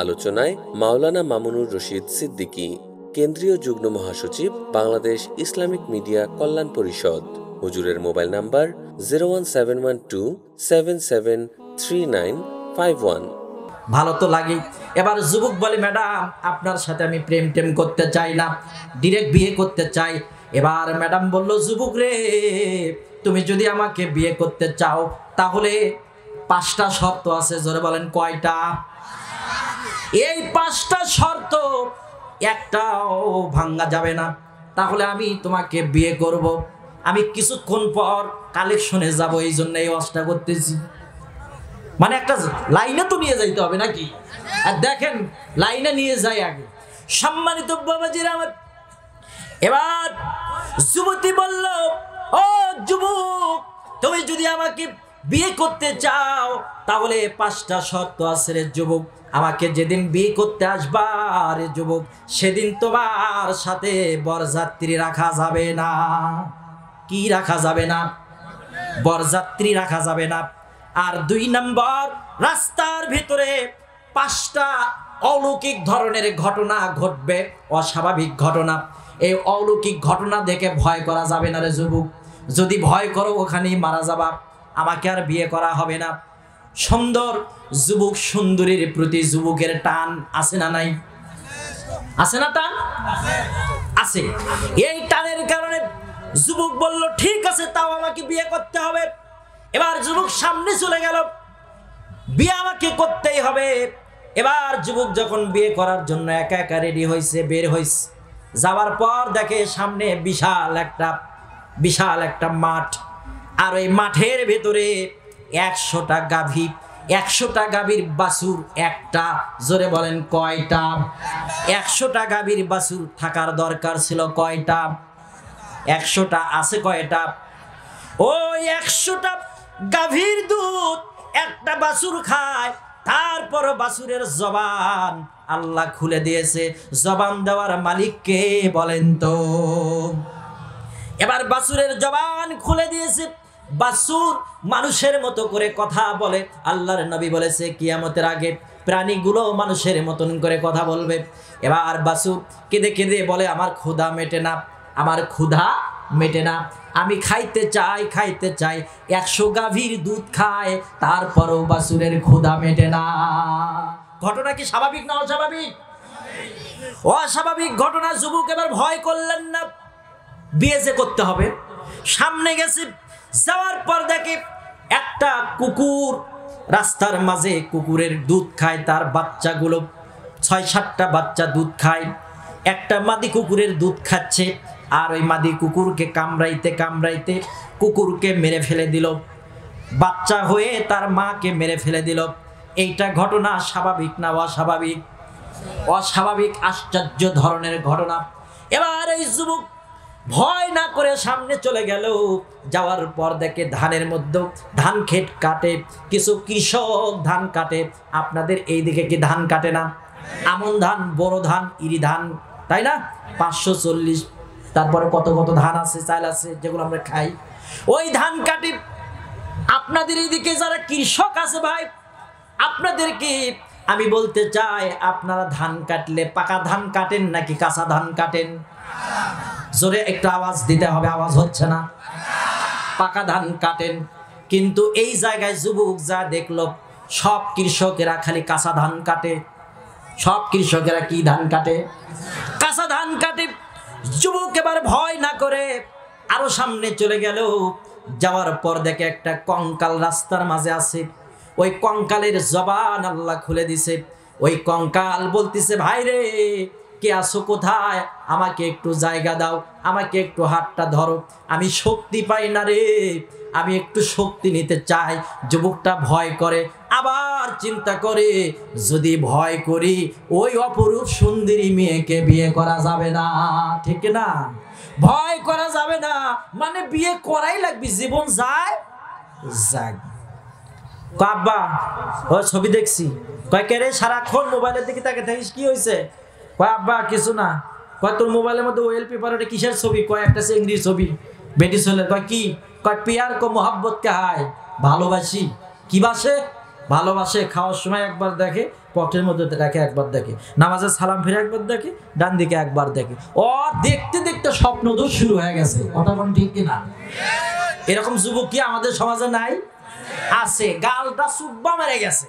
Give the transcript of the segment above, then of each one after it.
আলোচনায় মাওলানা মামুনুর রশিদ সিদ্দিকী, কেন্দ্রীয় যুগ্ম মহাসচিব, বাংলাদেশ ইসলামিক মিডিয়া কল্যাণ পরিষদ। হুজুরের মোবাইল নাম্বার 01712773951। ভালো তো লাগে। এবার যুবক বলে, ম্যাডাম আপনার সাথে আমি প্রেম টেম করতে চাই না, ডিরেক্ট বিয়ে করতে চাই। এবার ম্যাডাম বলল, যুবক রে, তুমি যদি আমাকে বিয়ে করতে চাও তাহলে 5টা শর্ত আছে। জোরে বলেন, কয়টা? এই 5টা শর্ত একটাও ভাঙা যাবে না, তাহলে আমি তোমাকে বিয়ে করব। আমি কিছুক্ষণ পর কালেকশনে যাব, এই জন্য এই ওয়াজটা করতেছি। মানে একটা লাইনে তো নিয়ে যাইতে হবে নাকি? আর দেখেন, লাইনে নিয়ে যাই আগে। সম্মানিত বাবাজিরা আমার, এবার যুবতী বলল, ও যুবক, তুমি যদি আমাকে বিয়ে করতে চাও তাহলে 5টা শর্ত আছে রে যুবক। আমাকে যেদিন বিয়ে করতে আসবা রে যুবক, সেদিন তোমার সাথে বরযাত্রী রাখা যাবে না। কি রাখা যাবে না? বরযাত্রী রাখা যাবে না। আর 2 নম্বর, রাস্তার ভিতরে 5টা অলৌকিক ধরনের ঘটনা ঘটবে, অস্বাভাবিক ঘটনা। এই অলৌকিক ঘটনা দেখে ভয় করা যাবে না রে যুবক। যদি ভয় করো ওখানেই মারা যাবা, আমাকে আর বিয়ে করা হবে না। সুন্দর যুবক সুন্দরীর প্রতি যুবকের টান আছে না নাই? আছে না টান? আছে। এই টানের কারণে যুবক বলল, ঠিক আছে, তাও আমাকে বিয়ে করতে হবে। এবার যুবক সামনে চলে গেল, বিয়ে আমাকে করতেই হবে। এবার যুবক যখন বিয়ে করার জন্য একা একা রেডি হয়েছে, বের হয়েছে, যাওয়ার পর দেখে সামনে বিশাল একটা মাঠ। আর ওই মাঠের ভেতরে 100টা গাভী, 100টা গাভীর বাছুর একটা। জোরে বলেন, কয়টা? 100টা গাভীর বাছুর থাকার দরকার ছিল কয়টা? 100টা। আছে কয়টা? ওই 100টা গাভীর দুধ একটা বাছুর খায়। তারপর বাছুরের জবান আল্লাহ খুলে দিয়েছে। জবান দেওয়ার মালিক কে বলেন তো? এবার বাছুরের জবান খুলে দিয়েছে, বাছুর মানুষের মতো করে কথা বলে। আল্লাহর নবী বলেছে, কিয়ামতের আগে প্রাণীগুলো মানুষের মতন করে কথা বলবে। এবার বাছুর কেঁদে কেঁদে বলে, আমার ক্ষুধা মেটে না, আমার ক্ষুধা মেটে না, আমি খাইতে চাই। 100 গাভীর দুধ খায়, তারপরও বাছুরের ক্ষুধা মেটে না। ঘটনা কি স্বাভাবিক না অস্বাভাবিক? অস্বাভাবিক ঘটনা। যুবক এবার ভয় করলেন না, বিয়ে যে করতে হবে। সামনে গেছে, যাওয়ার পর দেখে একটা কুকুর রাস্তার মাঝে কুকুরের দুধ খায়। তার বাচ্চাগুলো 6-7টা বাচ্চা দুধ খায়। একটা মাদি কুকুরের দুধ খাচ্ছে, আর ওই মাদি কুকুরকে কামড়াইতে কুকুরকে মেরে ফেলে দিল। বাচ্চা হয়ে তার মাকে মেরে ফেলে দিল। এইটা ঘটনা স্বাভাবিক না অস্বাভাবিক? অস্বাভাবিক, আশ্চর্য ধরনের ঘটনা। এবার এই যুবক ভয় না করে সামনে চলে গেল। যাওয়ার পর দেখে ধানের মধ্যে ধান ক্ষেত কাটে, কিছু কৃষক ধান কাটে। আপনাদের এই দিকে কি ধান কাটে না? আমন ধান, বোরো ধান, ইরি ধান, তাই না? 540, তারপরে কত ধান আছে, চাল আছে, যেগুলো আমরা খাই, ওই ধান কাটি। আপনাদের এইদিকে যারা কৃষক আছে ভাই, আপনাদেরকে আমি বলতে চাই, আপনারা ধান কাটলে পাকা ধান কাটেন নাকি কাঁচা ধান কাটেন? জোরে একটু আওয়াজ দিতে হবে, আওয়াজ হচ্ছে না। পাকা ধান কাটেন। কিন্তু এই জায়গায় যুবক যা দেখলো, সব কৃষকেরা খালি কাঁচা ধান কাটে। সব কৃষকেরা কি ধান কাটে? কাঁচা ধান কাটে। যুবক এবার ভয় না করে আরো সামনে চলে গেল। যাওয়ার পর দেখে একটা কঙ্কাল রাস্তার মাঝে আছে। ওই কঙ্কালের জবান আল্লাহ খুলে দিছে। ওই কঙ্কাল বলতেছে, ভাই রে, কে আসো, কোথায়? আমাকে একটু জায়গা দাও, আমাকে একটু হাতটা ধরো, আমি শক্তি পাই না রে, আমি একটু শক্তি নিতে চাই। যুবকটা ভয় করে, আবার চিন্তা করে, যদি ভয় করি ওই অপরূপ সুন্দরী মেয়েকে বিয়ে করা যাবে না, ঠিক না? ভয় করা যাবে না, মানে বিয়ে করাই লাগবে, জীবন যায় যাক। আব্বা, ও ছবি দেখছি। কয়, কে রে, সারাক্ষণ মোবাইলের দিকে তাকে থাকিস, কি হয়েছে? কয়, আব্বা কিছু না। কয়, তোর মোবাইলের মধ্যে ওয়েল পেপার, ওটা কিসের ছবি? কয়, একটা চিংড়ির ছবি, বেটি ছেলে। কয়, কি? কয়, পিয়ার কো মোহাব্বত কে হায়, ভালোবাসি। কি বাসে? ভালোবাসে। খাওয়ার সময় একবার দেখে, পকেটের মধ্যে রাখে একবার দেখে, নামাজের সালাম ফিরে একবার দেখে, ডান দিকে একবার দেখে। ও দেখতে দেখতে স্বপ্ন দোষ শুরু হয়ে গেছে। কথা কোন ঠিক কিনা? এরকম যুবক কি আমাদের সমাজে নাই? আছে। গালটা সুব্বা মেরে গেছে,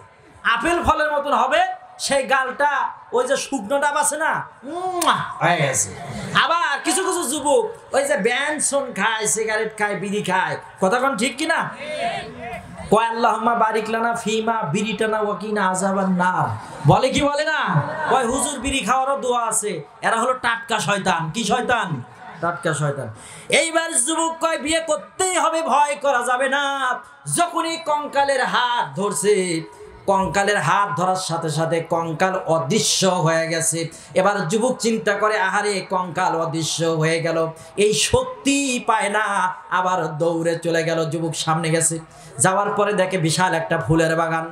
আপেল ফলের মতন হবে সেই গালটা, ওই যে শুকনো ডাব আছে না হয়ে গেছে। আবার কিছু কিছু যুবক ওই যে ব্যানসন খায়, সিগারেট খায়, বিড়ি খায়। কথা কোন ঠিক কিনা? কয় আল্লাহুম্মা বারিক লানা ফিমা বিরিটানা ওয়াকিনা আযাবান নার, বলে কি বলে না? কয় হুজুর বিড়ি খাওয়ারও দোয়া আছে। এরা হলো টাটকা শয়তান। কি শয়তান? টাটকা শয়তান। এইবার যুবক কয় বিয়ে করতেই হবে, ভয় করা যাবে না। যখনই কঙ্কালের হাত ধরছে, কঙ্কালের হাত ধরার সাথে সাথে কঙ্কাল অদৃশ্য হয়ে গেছে। এবার যুবক চিন্তা করে, আহারে কঙ্কাল অদৃশ্য হয়ে গেল, এই শক্তি পায় না, আবার দৌড়ে চলে গেল। যুবক সামনে গেছে, যাওয়ার পরে দেখে বিশাল একটা ফুলের বাগান।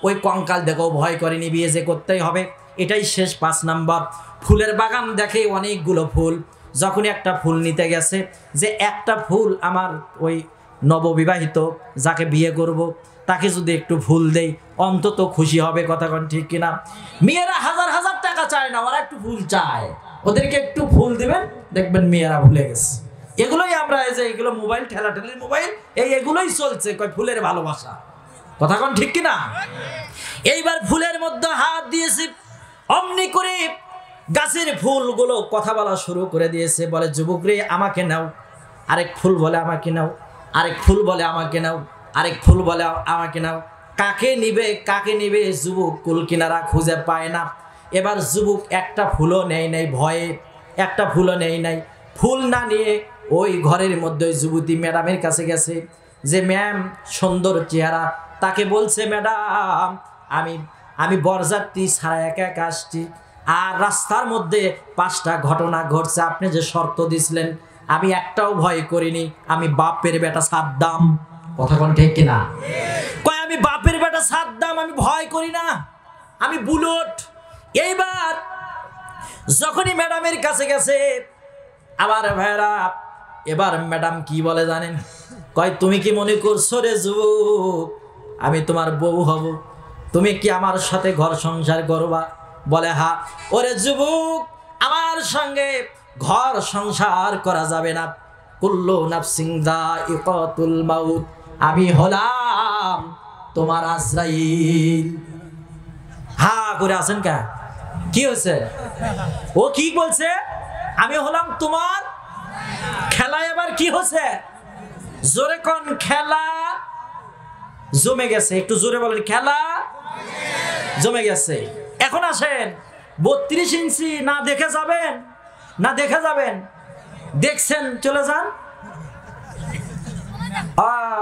ওই কঙ্কাল দেখেও ভয় করেনি, বিয়ে যে করতেই হবে, এটাই শেষ 5 নাম্বার। ফুলের বাগান দেখে অনেকগুলো ফুল। যখনই একটা ফুল নিতে গেছে, যে একটা ফুল আমার ওই নববিবাহিত যাকে বিয়ে করব তাকে যদি একটু ফুল দেই অন্তত খুশি হবে। কথা কোন ঠিক কিনা? মেয়েরা হাজার হাজার টাকা চায় না, ওরা একটু ফুল চায়। ওদেরকে একটু ফুল দিবেন, দেখবেন মেয়েরা ভুলে গেছে। এগুলোই আমরা, এই যে এগুলো মোবাইল, ঠেলাঠেলির মোবাইল, এগুলোই চলছে। কয় ফুলের ভালোবাসা। কথা কোন ঠিক কিনা? এইবার ফুলের মধ্যে হাত দিয়েছি, অমনি করে গাছের ফুলগুলো কথা বলা শুরু করে দিয়েছে। বলে যুবক রে আমাকে নাও। আরেক ফুল বলে আমাকে নাও, আরেক ফুল বলে আমাকে নাও, আরেক ফুল বলে আমাকে নাও। কাকে নিবে কাকে নিবে যুবক কুল কিনারা খুঁজে পায় না। এবার যুবক একটা ফুলও নেই নাই, ভয়ে একটা ফুলও নেই নাই। ফুল না নিয়ে ওই ঘরের মধ্যে যুবতী ম্যাডামের কাছে গেছে, যে ম্যাম সুন্দর চেহারা। তাকে বলছে, ম্যাডাম আমি বরযাত্রী ছাড়া একা একা আসছি, আর রাস্তার মধ্যে 5টা ঘটনা ঘটছে। আপনি যে শর্ত দিছিলেন আমি একটাও ভয় করিনি, আমি বাপের বেটা সাদ্দাম। কথা কোন ঠিক কিনা? কয় আমি বাপের বেটা সাদ্দাম, আমি ভয় করি না, আমি বুলেট। এইবার যখনই ম্যাডামের কাছে গেছে, আবার ভাইরা, এবার ম্যাডাম কি বলে জানেন? কয় তুমি কি মনে করছো রে যুবক আমি তোমার বউ হব? তুমি কি আমার সাথে ঘর সংসার করবা? বলে হ্যাঁ। ওরে যুবক, আমার সঙ্গে ঘর সংসার করা যাবে না। কুল্লু নাফসিন যায়িকাতুল মাউত, আমি হলাম তোমার আজরাইল। হা করে আছেন কে? কি হয়েছে? ও কি বলছে? আমি হলাম তোমার। খেলা এবার কি হচ্ছে? জোরে কোন? খেলা জমে গেছে। একটু জোরে বলেন, খেলা জমে গেছে। এখন আসেন, 32 ইঞ্চি না দেখে যাবেন, না দেখে যাবেন, দেখছেন চলে যান।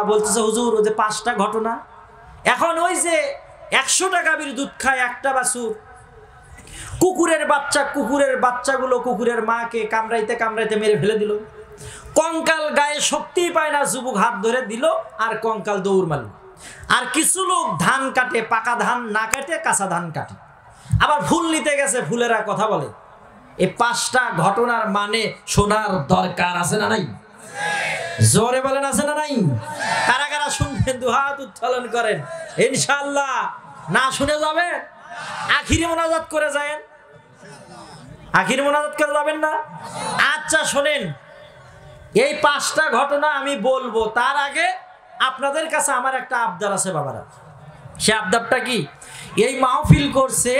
বলতেছে হুজুর ওই যে 5টা ঘটনা। এখন ওই যে 100 টাকা দুধ খায় একটা বাছুর, কুকুরের বাচ্চাগুলো কুকুরের মাকে কামড়াইতে কামড়াইতে মেরে ফেলে দিল। কঙ্কাল গায়ে শক্তি পায় না, যুবক হাত ধরে দিল আর কঙ্কাল দৌড় মারল। আর কিছু লোক ধান কাটে, পাকা ধান না কাটে কাঁচা ধান কাটে। আবার ফুল নিতে গেছে, ফুলেরা কথা বলে। এই 5টা ঘটনার মানে শোনার দরকার আছে না নাই? জোরে বলেন, আছে না নাই? কারা কারা শুনবেন? দুহাত উত্তোলন করেন। ইনশাআল্লাহ না শুনে যাবেন, আখিরি মোনাজাত করে যাবেন। আখিরি মোনাজাত করে যাবেন না? আচ্ছা শোনেন, এই 5টা ঘটনা আমি বলবো, তার আগে আপনাদের কাছে আমার একটা আবদার আছে বাবারা। সে আবদারটা কি? এই মাহফিল করছে,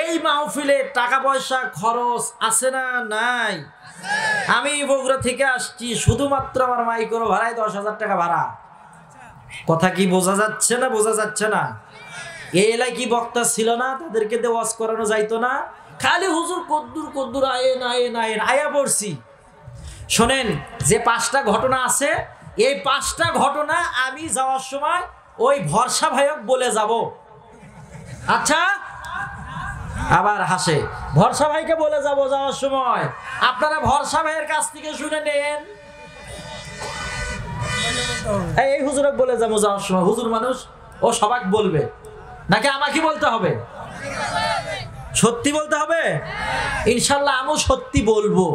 এই মাহফিলে টাকা পয়সা খরচ আছে না নাই? আমি বগুড়া থেকে আসছি, শুধুমাত্র আমার মাইক্রো ভাড়ায় 10,000 টাকা ভাড়া। কথা কি বোঝা যাচ্ছে না? বোঝা যাচ্ছে না? এই এলাকায় কি বক্তা ছিল না? তাদেরকে দিয়ে ওয়াজ করানো যাইতো না? খালি হুজুর কদ্দুর কদ্দুর আয়েন আয়েন আয়েন আয়া পড়ছি। শোনেন, যে 5টা ঘটনা আছে, এই 5টা ঘটনা আমি যাওয়ার সময় ওই ভরসা ভাইক বলে যাব। আচ্ছা, আবার হাসে। ভরসা ভাইকে বলে যাব যাওয়ার সময়, আপনারা ভরসা ভাইয়ের কাছ থেকে শুনে নেন। এই হুজুরক বলে যাবো যাওয়ার সময়। হুজুর মানুষ, ও সবাই বলবে নাকি আমাকে বলতে হবে? সত্যি বলতে হবে। ইনশাল্লাহ আমিও সত্যি বলবো,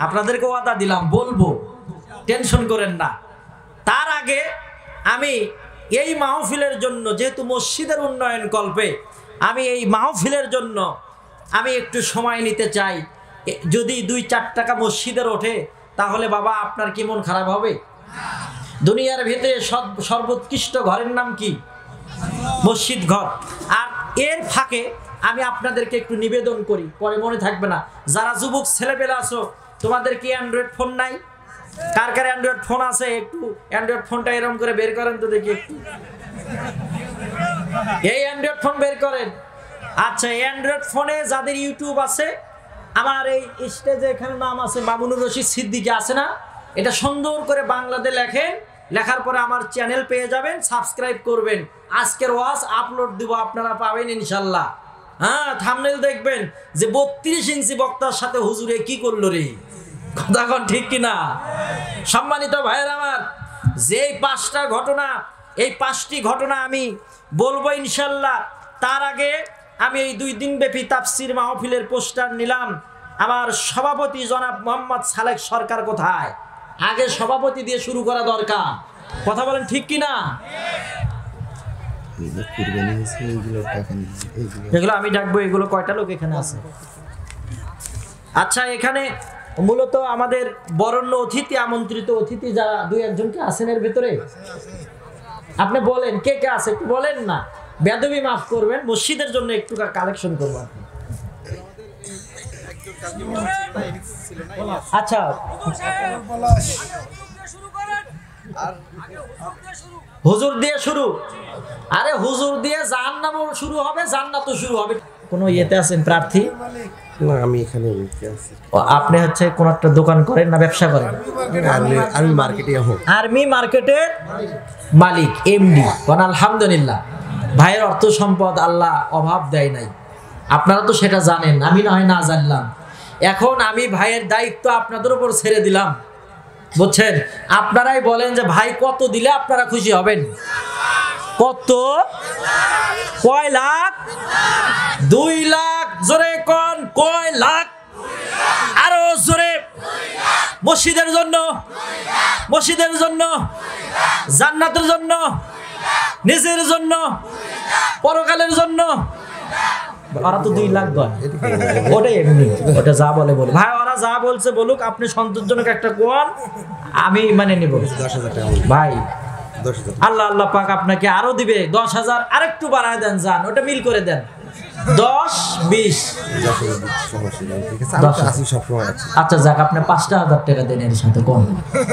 আপনাদেরকে ওয়াদা দিলাম বলবো, টেনশন করেন না। তার আগে আমি এই মাহফিলের জন্য, যেহেতু মসজিদের উন্নয়ন কল্পে আমি এই মাহফিলের জন্য আমি একটু সময় নিতে চাই। যদি 2-4 টাকা মসজিদের ওঠে তাহলে বাবা আপনার কি মন খারাপ হবে? দুনিয়ার ভিতরে সর্বোৎকৃষ্ট ঘরের নাম কি? মসজিদ ঘর। আর এর ফাঁকে আমি আপনাদেরকে একটু নিবেদন করি, পরে মনে থাকবে না, যারা যুবক ছেলেপেলে আছো তোমাদের কি অ্যান্ড্রয়েড ফোন নাই? কার কার অ্যান্ড্রয়েড ফোন আছে? একটু অ্যান্ড্রয়েড ফোনটা এরকম করে বের করেন তো দেখি একটু। এই অ্যান্ড্রয়েড ফোন বের করেন। আচ্ছা, অ্যান্ড্রয়েড ফোনে যাদের ইউটিউব আছে, আমার এই স্টেজে এখানে নাম আছে মামুনুর রশিদ সিদ্দিকী আছে না, এটা সুন্দর করে বাংলাতে লেখেন, লেখার পরে আমার চ্যানেল পেয়ে যাবেন, সাবস্ক্রাইব করবেন। আজকের ওয়াজ আপলোড দিব, আপনারা পাবেন ইনশাল্লাহ। হ্যাঁ, থাম্বনেল দেখবেন যে 32 ইঞ্চি বক্তার সাথে হুজুরে কি করলো রে, কথা কোন ঠিক কিনা? সম্মানিত ভাইয়ের আমার, যে 5টা ঘটনা, এই 5টি ঘটনা আমি বলবো ইনশাল্লাহ। তার আগে আমি এই 2 দিন ব্যাপী তাফসীর মাহফিলের পোস্টার নিলাম। আমার সভাপতি জনাব মোহাম্মদ সালেক সরকার কোথায়? আগে সভাপতি দিয়ে শুরু করা দরকার, কথা বলেন ঠিক কিনা? এগুলো আমি ডাকবো। এগুলো কয়টা লোক এখানে আছে? আচ্ছা, এখানে মূলত আমাদের বরেণ্য অতিথি, আমন্ত্রিত অতিথি যারা 2-1 জনকে আছেন এর ভিতরে, আপনি বলেন কে কে আছে, একটু বলেন না, বেদবি মাফ করবেন, মসজিদের জন্য একটু কালেকশন করবো। আচ্ছা, হুজুর দিয়ে শুরু। আরে হুজুর দিয়ে জাহান্নামও শুরু হবে, জান্নাতও শুরু হবে। কোন ইয়েতে আছেন প্রার্থী? না, আমি এখানে আছি। আপনি হচ্ছে কোন একটা দোকান করেন না ব্যবসা করেন? আমি মার্কেটে আর্মি মার্কেটের মালিক, এমডি। কোন আলহামদুলিল্লাহ। ভাইয়ের অর্থ সম্পদ আল্লাহ অভাব দেয় নাই, আপনারা তো সেটা জানেন, আমি না হয় না জানলাম। এখন আমি ভাইয়ের দায়িত্ব আপনাদের উপর ছেড়ে দিলাম, বুঝছেন? আপনারাই বলেন যে ভাই কত দিলে আপনারা খুশি হবেন? কত? কয় লাখ? 2 লাখ। জোরে কোন কয় লাখ? আরো জোরে। মসজিদের জন্য, মসজিদের জন্য, জান্নাতের জন্য, নিজের জন্য, পরকালের জন্য। ওরা তো 2 লাখ বলে, ওটাই এমনি, ওটা যা বলে বলে। ভাই ওরা যা বলছে বলুক, আপনি সন্তোষজনক একটা কোন আমি মানে নিব। 10,000 টাকা ভাই 10,000। আল্লাহ আল্লাহ পাক আপনাকে আরো দিবে। 10,000 আরেকটু বাড়ায় দেন, যান ওটা মিল করে দেন। 10-20। আচ্ছা যাক, আপনি 5,000 টাকা দেন এর সাথে কম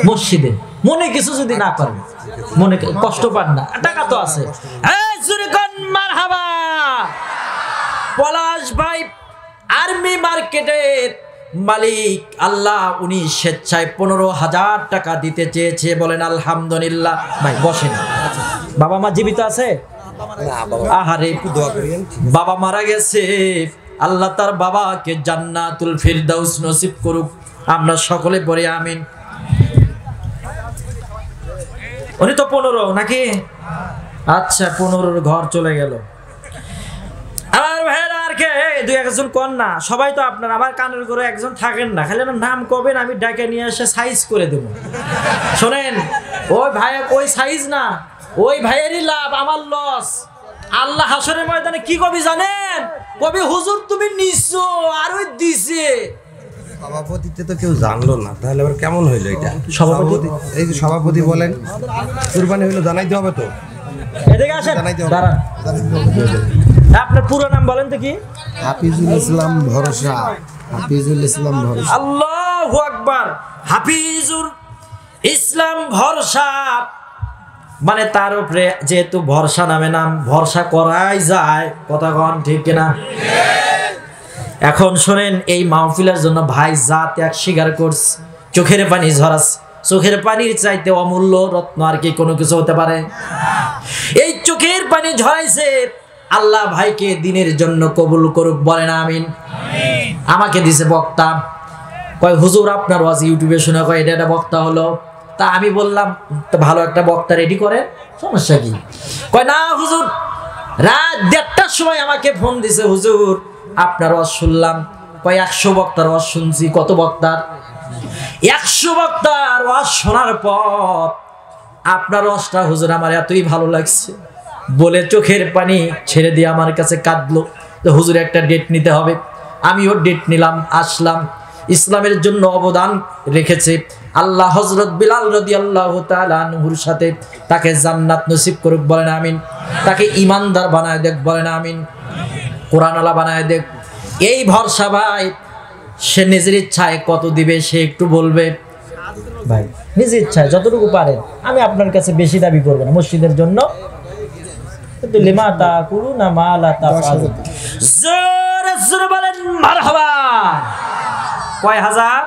মসজিদে। মনে কিছু যদি না করেন, মনে কষ্ট পান না, টাকা তো আছে। মারহাবা। পলাশ ভাই আর্মি মার্কেটের মালিক, আল্লাহ উনি স্বেচ্ছায় 15,000 টাকা দিতে চেয়েছে, বলেন আলহামদুলিল্লাহ। ভাই বসেন। বাবা মা জীবিত আছে? আহারে, বাবা মারা গেছে, আল্লাহ তার বাবাকে জান্নাতুল ফিরদাউস নসিব করুক, আমরা সকলে পড়ে আমিন। উনি তো 15 নাকি? আচ্ছা, 15 ঘর চলে গেল। আমার ভাইরা আর কে 2-1 জন কোন না, সবাই তো আপনার আমার কানের করে একজন থাকেন না, খালি আমার নাম কবেন, আমি ডাকে নিয়ে এসে সাইজ করে দেবো। শোনেন, ওই ভাই ওই সাইজ না, ওই ভাইয়েরই লাভ, আমার লস। আল্লাহ হাসরের ময়দানে কি কবি জানেন? কবি হুজুর তুমি নিছো আর ওই দিছে। সভাপতিতে তো কেউ জানলো না, তাহলে আবার কেমন হইলো এটা? সভাপতি, এই যে সভাপতি বলেন, কুরবানি হইলো জানাইতে হবে তো। এদিকে আসেন, দাঁড়ান। আপনার পুরো নাম বলেন তো কি? হাফিজুল ইসলাম ভরসা। হাফিজুল ইসলাম ভরসা। আল্লাহু আকবার। হাফিজুল ইসলাম ভরসা, মানে তার উপরে যেহেতু ভরসা নামে নাম, ভরসা করাই যায়, কথা কন ঠিক কিনা? এখন শোনেন, এই মাহফিলের জন্য ভাই যা ত্যাগ স্বীকার করছে, চোখের পানি ঝরাস, চোখের পানির চাইতে অমূল্য রত্ন আর কি কোনো কিছু হতে পারে? এই চোখের পানি ঝরাইছে, আল্লাহ ভাইকে দিনের জন্য কবুল করুক, বলেন আমিন। আমাকে দিছে বক্তা, কয় হুজুর আপনার ওয়াজ ইউটিউবে শুনে কয় এটা একটা বক্তা হলো। তা আমি বললাম তো ভালো একটা বক্তা রেডি করে, সমস্যা কি? কয় না হুজুর, রাত 1:30টার সময় আমাকে ফোন দিছে, হুজুর আপনার ওয়াজ শুনলাম। কয় 100 বক্তার ওয়াজ শুনছি। কত বক্তার? 100 বক্তার ওয়াজ শোনার পর আপনার ওয়াজটা হুজুর আমার এতই ভালো লাগছে, বলে চোখের পানি ছেড়ে দিয়ে আমার কাছে কাঁদলো। তো হুজুর একটা ডেট নিতে হবে। আমিও ডেট নিলাম, আসলাম। ইসলামের জন্য অবদান রেখেছে আল্লাহ হযরত বিলাল রাদিয়াল্লাহু তাআলা আনহুর সাথে তাকে জান্নাত নসিব করুক, বলেন আমিন। তাকে ইমানদার বানায় দেখ, বলেন আমিন। কোরআনওয়ালা বানায় দেখ। এই ভরসা ভাই, সে নিজের ইচ্ছায় কত দিবে সে একটু বলবে ভাই, নিজের ইচ্ছায় যতটুকু পারেন। আমি আপনার কাছে বেশি দাবি করব না মসজিদের জন্য, কিন্তু লিমা তাকুলুনা মা লা তাফআলুন। জোরে জোরে বলেন মারহাবা। কয় হাজার?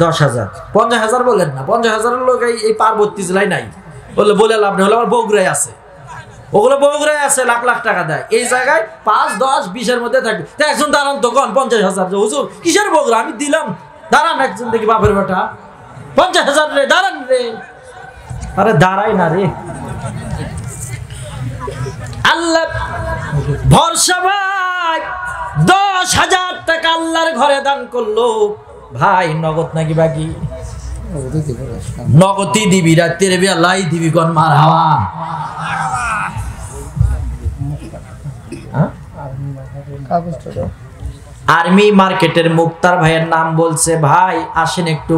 10,000। 50,000 বলেন না, 50,000 লোক এই পার্বতী জেলায় নাই। বলে লাভ নেই, আমার বগুড়ায় আছে। ওগুলো বগুড়ায় আছে, লাখ লাখ টাকা দেয়। এই জায়গায় 5, 10, 20-এর মধ্যে থাকবে। তো একজন দাঁড়ান তো, কোন 50,000? হুজুর কিসের বগুড়া? আমি দিলাম, দাঁড়ান একজন দেখি, বাপের বেটা 50,000 রে, দাঁড়ান রে। আরে দাঁড়াই না রে। আল্লাহ ভরসা ভাই, 10,000 টাকা আল্লাহর ঘরে দান করলো ভাই। নগদ নাকি বাকি? নগদই দিবি, রাতের বেলাই দিবি, কোন মারহাবা। আর্মি মার্কেটের মুক্তার ভাইয়ের নাম বলছে, ভাই আসেন একটু।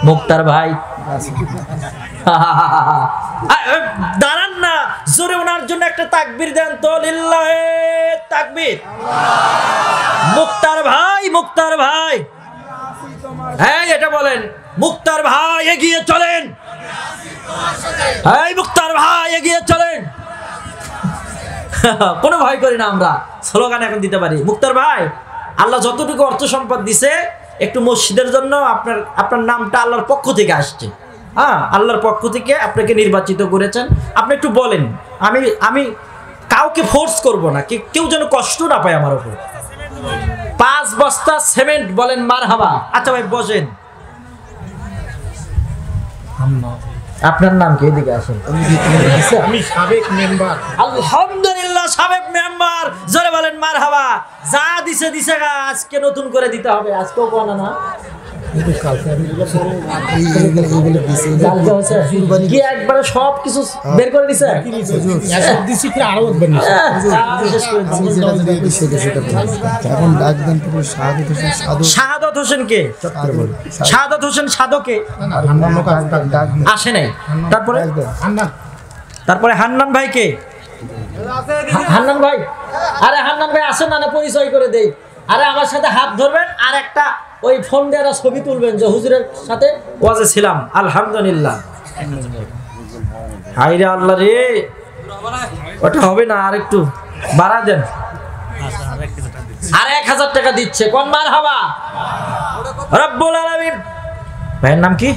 মুক্তার ভাই দাঁড়ান না, জোরে ওনার জন্য একটা তাকবীর দেন তো। লিল্লাহে তাকবীর। মুক্তার ভাই, মুক্তার ভাই, হ্যাঁ এটা বলেন, মুক্তার ভাই এগিয়ে চলেন। হ্যাঁ মুক্তার ভাই এগিয়ে চলেন। কোনো ভয় করি না আমরা, স্লোগান এখন দিতে পারি। মুক্তার ভাই, আল্লাহ যতটুকু অর্থ সম্পদ দিছে, একটু মসজিদের জন্য আপনার নামটা আল্লাহর পক্ষ থেকে আসছে। হ্যাঁ, আল্লাহর পক্ষ থেকে আপনাকে নির্বাচিত করেছেন। আপনি একটু বলেন, আমি কাউকে ফোর্স করব না, কেউ যেন কষ্ট না পায় আমার উপর। 5 বস্তা সিমেন্ট, বলেন মারহাবা। আচ্ছা ভাই বসেন। আপনার নাম কি? এদিকে আসেন। আমি সাবেক মেম্বার। আলহামদুলিল্লাহ, সাবেক মেম্বার। জোরে বলেন মারহাবা। যা দিছে দিছে, আজকে নতুন করে দিতে হবে। আজকেও কোনা না, কি একবারে সব কিছু বের করে দিছে। শাহাদত হোসেন কে? শাহাদত হোসেন সাধকে আসে নাই। তারপরে হান্নান ভাই কে? হান্নান ভাই, আরে হান্নান ভাই আসেন না, পরিচয় করে দেই। আরে আমার সাথে হাত ধরবেন, আর একটা ওই ফোন দিয়ে ছবি তুলবেন যে হুজুরের সাথে ওয়াজে ছিলাম। আলহামদুলিল্লাহ। হাইরে আল্লাহ রে, ওটা হবে না, আর একটু বাড়া দেন। আর 1,000 টাকা দিচ্ছে, কোন মারহাবা। রব্বুল আলামিন। ভাইয়ের নাম কি?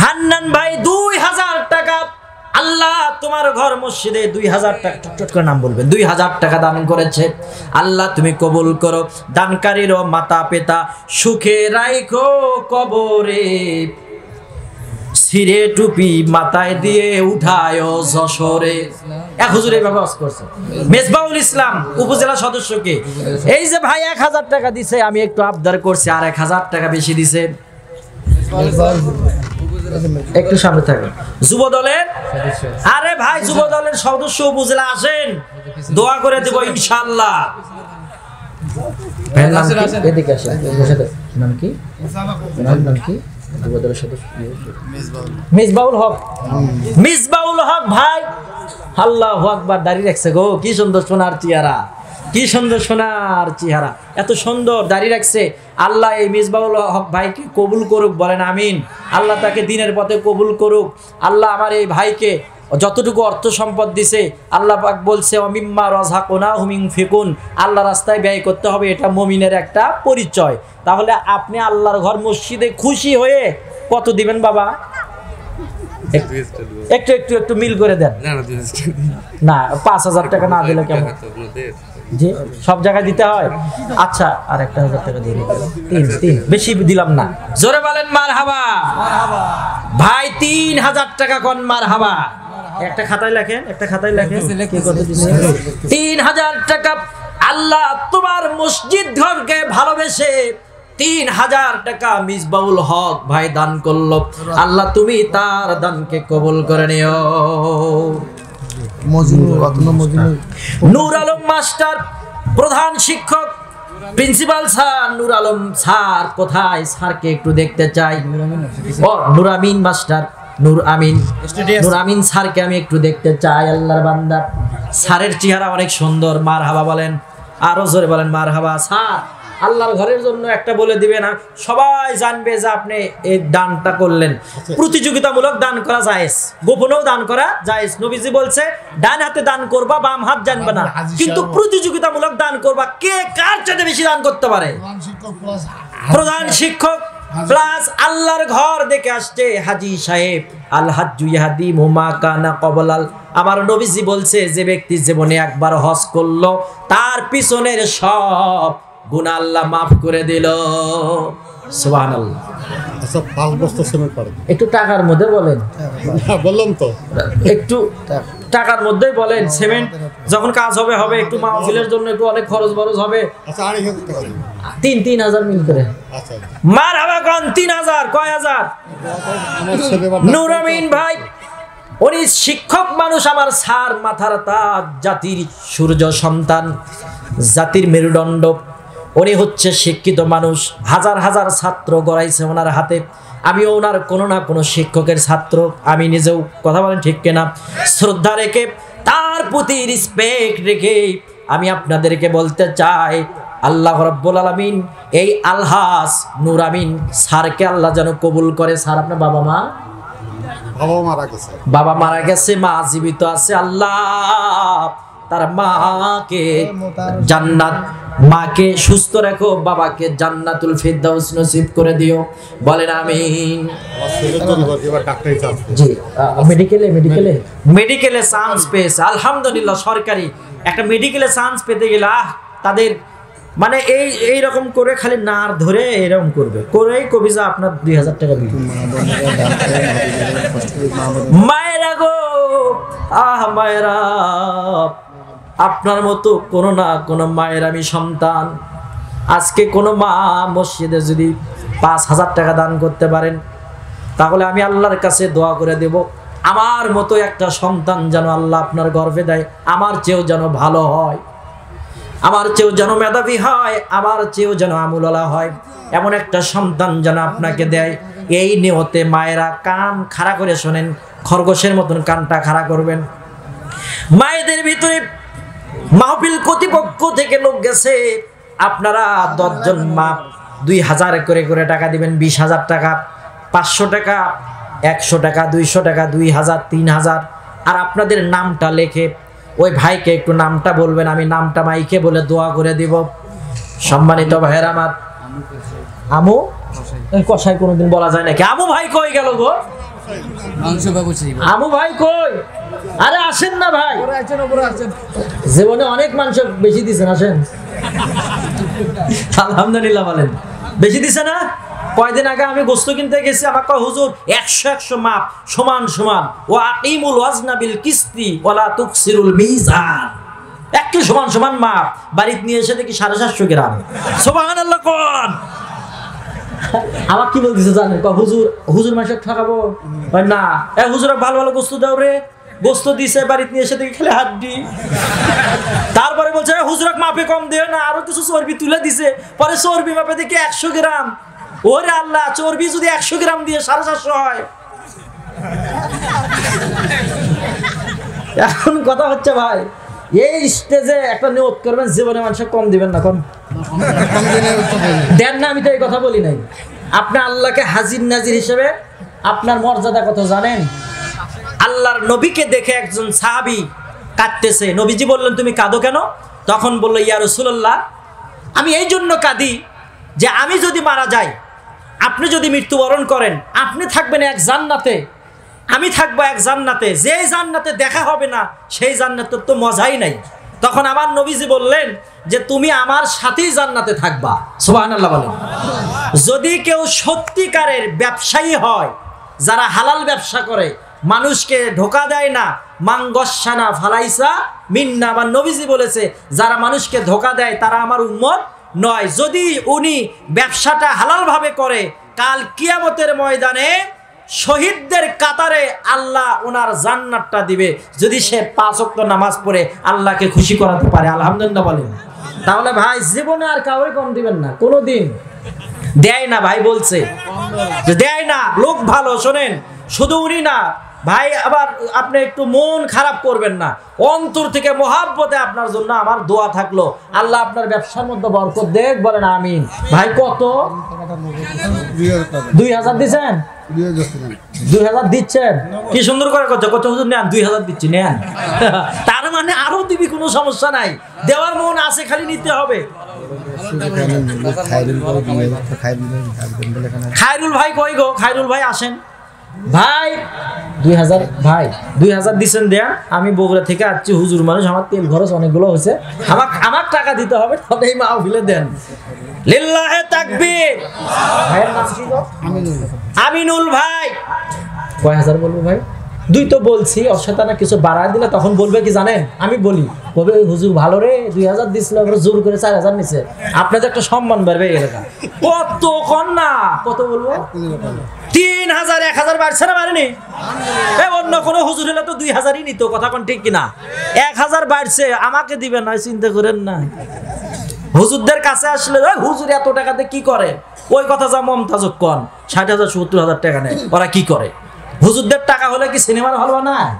হান্নান ভাই। 2,000 টাকা আল্লাহ তোমার ঘর মসজিদে 2,000 টাকা, চট করে নাম বলবেন, 2,000 টাকা দান করেছে। আল্লাহ তুমি কবুল করো। দানকারীর মাতা পিতা সুখে রাখো কবরে, সিরে টুপি মাথায় দিয়ে উঠায় যশোরে। এক হুজুর এই ব্যবস্থা করছে। মেজবাউল ইসলাম উপজেলা সদস্যকে। এই যে ভাই 1,000 টাকা দিছে, আমি একটু আবদার করছি, আর 1,000 টাকা বেশি দিছে। একটু সামনে থাকেন। যুব দলের, আরে ভাই যুব দলের সদস্য উপজেলা আসেন, দোয়া করে দেব ইনশাআল্লাহ। এদিকে আসেন। নাম কি? নাম কি? যুব দলের সদস্য মিসবাউল হক। মিসবাউল হক ভাই, আল্লাহু আকবার। দাড়ি রাখছে গো, কি সুন্দর সোনার চেহারা, কি সুন্দর সোনার চেহারা, এত সুন্দর দাড়ি রাখছে। আল্লাহ এই মিসবাউল হক ভাইকে কবুল করুক, বলেন আমিন। আল্লাহ তাকে দিনের পথে কবুল করুক। আল্লাহ আমার এই ভাইকে যতটুকু অর্থ সম্পদ দিছে, আল্লাহ পাক বলছে অমিম্মা রাযাকনাহুম ইনফিকুন, আল্লাহ রাস্তায় ব্যয় করতে হবে, এটা মুমিনের একটা পরিচয়। তাহলে আপনি আল্লাহর ঘর মসজিদে খুশি হয়ে কত দিবেন বাবা? একটু একটু একটু মিল করে দেন না। 5,000 টাকা না দিলে কেমন? জি, সব জায়গায় দিতে হয়। আচ্ছা, আর 1,000 টাকা দিয়ে দিতে, 3 বেশি দিলাম না। জোরে বলেন মারহাবা। ভাই 3,000 টাকা কোন মারহাবা। একটা খাতায় লেখেন, একটা খাতায় লেখেন। 3,000 টাকা আল্লাহ তোমার মসজিদ ঘরকে ভালোবেসে 3,000 টাকা মিসবাউল হক ভাই দান করলো। আল্লাহ তুমি তার দানকে কবুল করে নিও। মজনু কত না মজনু নূর আলম মাস্টার প্রধান শিক্ষক প্রিন্সিপাল স্যার নূর আলম স্যার কোথায়? স্যারকে একটু দেখতে চাই। ও নূর আমিন মাস্টার, নূর আমিন স্যারকে আমি একটু দেখতে চাই। আল্লাহর বান্দা, স্যারের চেহারা অনেক সুন্দর। মারহাবা বলেন, আরো জোরে বলেন মারহাবা। স্যার আল্লাহর ঘরের জন্য একটা বলে দিবেন, সবাই জানবে যে আপনি এই দানটা করলেন। প্রতিযোগিতামূলক দান করা জায়েজ, গোপনেও দান করা জায়েজ। নবীজি বলছে ডান হাতে দান করবা, বাম হাত জানবে না, কিন্তু প্রতিযোগিতামূলক দান করবা। কে কার চাইতে বেশি দান করতে পারে? প্রধান শিক্ষক প্লাস আল্লাহর ঘর দেখে আসছে হাজী সাহেব। আল হাজ্জু ইয়াহদি মুমা কানা কবলাল। আমার নবীজি বলছে যে ব্যক্তি জীবনে একবার হজ করলো, তার পিছনের সব গুনাহ আল্লাহ মাফ করে দিল। সুবহানাল্লাহ। আচ্ছা 5 বস্তা সিমেন্ট পারেন একটু টাকার মধ্যে বলেন। বললাম তো, একটু টাকার মধ্যেই বলেন। সিমেন্ট যখন কাজ হবে হবে, একটু মাহফিলের জন্য একটু অনেক খরচ বরচ হবে। আচ্ছা 2,500 টাকা দিন। 3,000 মিল করে। আচ্ছা মারহাবা কোন 3,000 কয় হাজার? আমার ছেলে নূর আমিন ভাই উনি শিক্ষক মানুষ, আমার স্যার মাথার তাজ, জাতির সূর্য সন্তান, জাতির মেরুদণ্ড। উনি হচ্ছে শিক্ষিত মানুষ, হাজার হাজার ছাত্র গড়াইছে ওনার হাতে। আমিও ওনার কোনো না কোনো শিক্ষকের ছাত্র, আমি নিজেও। কথা বলেন ঠিক কিনা? শ্রদ্ধা রেখে, তার প্রতি রেসপেক্ট রেখে আমি আপনাদেরকে বলতে চাই, আল্লাহ রাব্বুল আলামিন এই আলহাজ নূর আমিন স্যারকে আল্লাহ যেন কবুল করে। স্যার আপনার বাবা মা? বাবা মারা গেছে, মা জীবিত আছে। আল্লাহ তার মাকে জান্নাত, মাকে সুস্থ রাখো, বাবাকে জান্নাতুল ফিরদাউস নসিব করে দিও। বলেন আমিন। জি, মেডিকেলে চান্স পেয়েছে আলহামদুলিল্লাহ। সরকারি একটা মেডিকেলে চান্স পেতে গেলে তাদের মানে এই রকম করে খালি নার ধরে এরকম করবে, করেই কবি যা আপনার 2,000 টাকা বিল। মায়েরা গো, মায়েরা, আপনার মতো কোনো না কোনো মায়ের আমি সন্তান। আজকে কোনো মা মসজিদে যদি 5,000 টাকা দান করতে পারেন, তাহলে আমি আল্লাহর কাছে দোয়া করে দেব, আমার মতো একটা সন্তান যেন আল্লাহ আপনার গর্ভে দেয়, আমার চেয়েও যেন ভালো হয়, আমার চেয়েও যেন মেধাবী হয়, আমার চেয়েও যেন আমুলওয়ালা হয়, এমন একটা সন্তান যেন আপনাকে দেয়। এই নিয়তে মায়েরা কান খাড়া করে শোনেন, খরগোশের মতন কানটা খাড়া করবেন। মায়েদের ভিতরে মাহফিল কর্তৃপক্ষ থেকে লোক গেছে, আপনারা 10 জন মা 2,000 করে করে টাকা দিবেন। 20,000 টাকা, 500 টাকা, 100 টাকা, 200 টাকা, 2,000, 3,000। আর আপনাদের নামটা লেখে ওই ভাইকে একটু নামটা বলবেন, আমি নামটা মাইকে বলে দোয়া করে দিব। সম্মানিত ভাইয়ের আমার, আমু কষাই কোনোদিন বলা যায় নাকি? আমু ভাই কই গেল গো? আমু ভাই কই? আরে আসেন না ভাই, জীবনে অনেক মানুষ বেশি দিছেন, আসেন। আলহামদুলিল্লাহ বলেন। বেশি দিছে না? কয়দিন আগে আমি গোস্ত কিনতে গেছি, আমার কয় হুজুর 100 মাপ সমান সমান, ও আকিমুল ওয়াজনা বিল কিসতি ওয়ালা তুকসিরুল মিজান। একটু সমান সমান মাপ, বাড়িতে নিয়ে এসে দেখি 750 গ্রাম। সুবহানাল্লাহ কোন? আমার কি বলতেছে জানেন? হুজুর মাসে ঠকাবো না, হুজুর ভালো ভালো গোস্ত দাও রে। গোস্ত দিছে, বাড়িতে নিয়ে এসে দেখি খেলে হাড্ডি। তারপরে বলছে হুজুর মাপে কম দেয় না, আরো কিছু চর্বি তুলে দিছে। পরে চর্বি মাপে দেখি 100 গ্রাম। ওরে আল্লাহ, চর্বি যদি 100 গ্রাম দিয়ে 750 হয়। এখন কথা হচ্ছে ভাই, এই স্টেজে একটা নিয়ত করবেন, জীবনে মানুষ কম দিবেন না, কম দেন না। আমি তো এই কথা বলি নাই। আপনি আল্লাহকে হাজির নাজির হিসেবে আপনার মর্যাদা কত জানেন? আল্লাহর নবীকে দেখে একজন সাহাবী কাঁদতেছে। নবীজি বললেন তুমি কাঁদো কেন? তখন বলল ইয়া রাসূলুল্লাহ, আমি এই জন্য কাঁদি যে আমি যদি মারা যাই, আপনি যদি মৃত্যুবরণ করেন, আপনি থাকবেন এক জান্নাতে, আমি থাকবো এক জান্নাতে, যেই জান্নাতে দেখা হবে না সেই জান্নাতের তো মজাই নাই। তখন আমার নবীজি বললেন যে তুমি আমার সাথেই জান্নাতে থাকবা। সুবহানাল্লাহ বলেন। যদি কেউ সত্যিকারের ব্যবসায়ী হয়, যারা হালাল ব্যবসা করে, মানুষকে ধোকা দেয় না, মাঙ্গসানা ফালাইসা মিন্না, আমার নবীজি বলেছে যারা মানুষকে ধোকা দেয় তারা আমার উম্মত নয়। যদি উনি ব্যবসাটা হালাল ভাবে করে, কাল কিয়ামতের ময়দানে শহীদদের কাতারে আল্লাহ ওনার জান্নাতটা দিবে যদি সে 5 ওয়াক্ত নামাজ পড়ে আল্লাহকে খুশি করাতে পারে। আলহামদুলিল্লাহ বলেন। তাহলে ভাই জীবনে আর কাউকে কম দিবেন না, কোনোদিন দেয় না। ভাই বলছে যে দেয় না, লোক ভালো। শোনেন, শুধু উনি না ভাই, আবার আপনি একটু মন খারাপ করবেন না, অন্তর থেকে মহাব্বতে আপনার জন্য আমার দোয়া থাকলো, আল্লাহ আপনার ব্যবসার মধ্যে বরকত দেখ, বলেন আমিন। ভাই কত? 2000 দিচ্ছেন? 2000 দিচ্ছেন? কি সুন্দর করে করছে, কত হুজুর নেন? 2000 দিচ্ছি, নেন। তার মানে আরো দিবি, কোনো সমস্যা নাই, দেওয়ার মন আছে, খালি নিতে হবে। খায়রুল ভাই কই গো? খায়রুল ভাই আসেন ভাই। 2000 ভাই 2000 দিচ্ছেন, দেন। আমি বগুড়া থেকে আসছি, হুজুর মানুষ, আমার তেল খরচ অনেকগুলো হয়েছে, আমার টাকা দিতে হবে, তবে এই মাহফিলে দেন। লিল্লাহে তাকবীর। ভাইয়ের নাম কি গো? আমিনুল ভাই। কয় হাজার বলবো ভাই? 2 তো বলছি, অসাধারণ কিছু বাড়ায় দিলে তখন বলবে কি জানেন? আমি বলি বলবে হুজুর ভালো রে, 2000 দিছিল, জোর করে 4000 নিছে, আপনাদের একটা সম্মান বাড়বে এলাকা। কত কন্যা, কত বলবো? 3000 1000 বাড়ছে না বাড়েনি? অন্য কোনো হুজুর হলে তো 2000ই নিত, কথা কোন ঠিক কিনা? 1000 বাড়ছে, আমাকে দিবেন না, চিন্তা করেন না। হুজুরদের কাছে আসলে হুজুর এত টাকাতে কি করে, ওই কথা যা মমতাজ কন, 60,000 70,000 টাকা নেয়, ওরা কি করে? হুজুরদের টাকা হলে কি সিনেমার হল বানায়?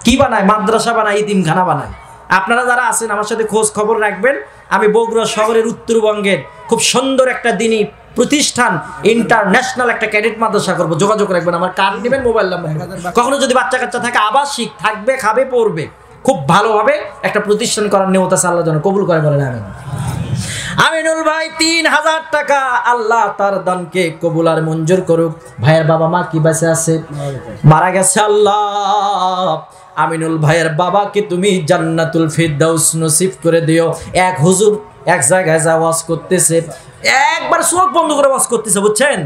কি বানায়? মাদ্রাসা বানায়, ইতিমখানা বানায়। আপনারা যারা আছেন আমার সাথে খোঁজ খবর রাখবেন। আমি বগুড়া শহরের উত্তরবঙ্গের খুব সুন্দর একটা দিনই প্রতিষ্ঠান, ইন্টারন্যাশনাল একটা ক্যাডেট মাদ্রাসা করবো, যোগাযোগ রাখবেন, আমার কার্ড নেবেন, মোবাইল নাম্বার। কখনো যদি বাচ্চা কাচ্চা থাকে, আবাসিক থাকবে, খাবে, পড়বে, খুব ভালোভাবে একটা প্রতিষ্ঠান করার নিয়ত আছে, আল্লাহ যেন কবুল করে, বলেন আমিন। আমিনুল ভাই 3000 টাকা, আল্লাহ তার দানকে কবুল আর মঞ্জুর করুক। ভাইয়ের বাবা মা কি বেঁচে আছে? মারা গেছে। আল্লাহ আমিনুল ভাইয়ের বাবাকে তুমি জান্নাতুল ফিরদাউস নসিব করে দিও। এক হুজুর এক জায়গায় যা ওয়াজ করতেছে, একবার চোখ বন্ধ করে ওয়াজ করতেছে, বুঝছেন?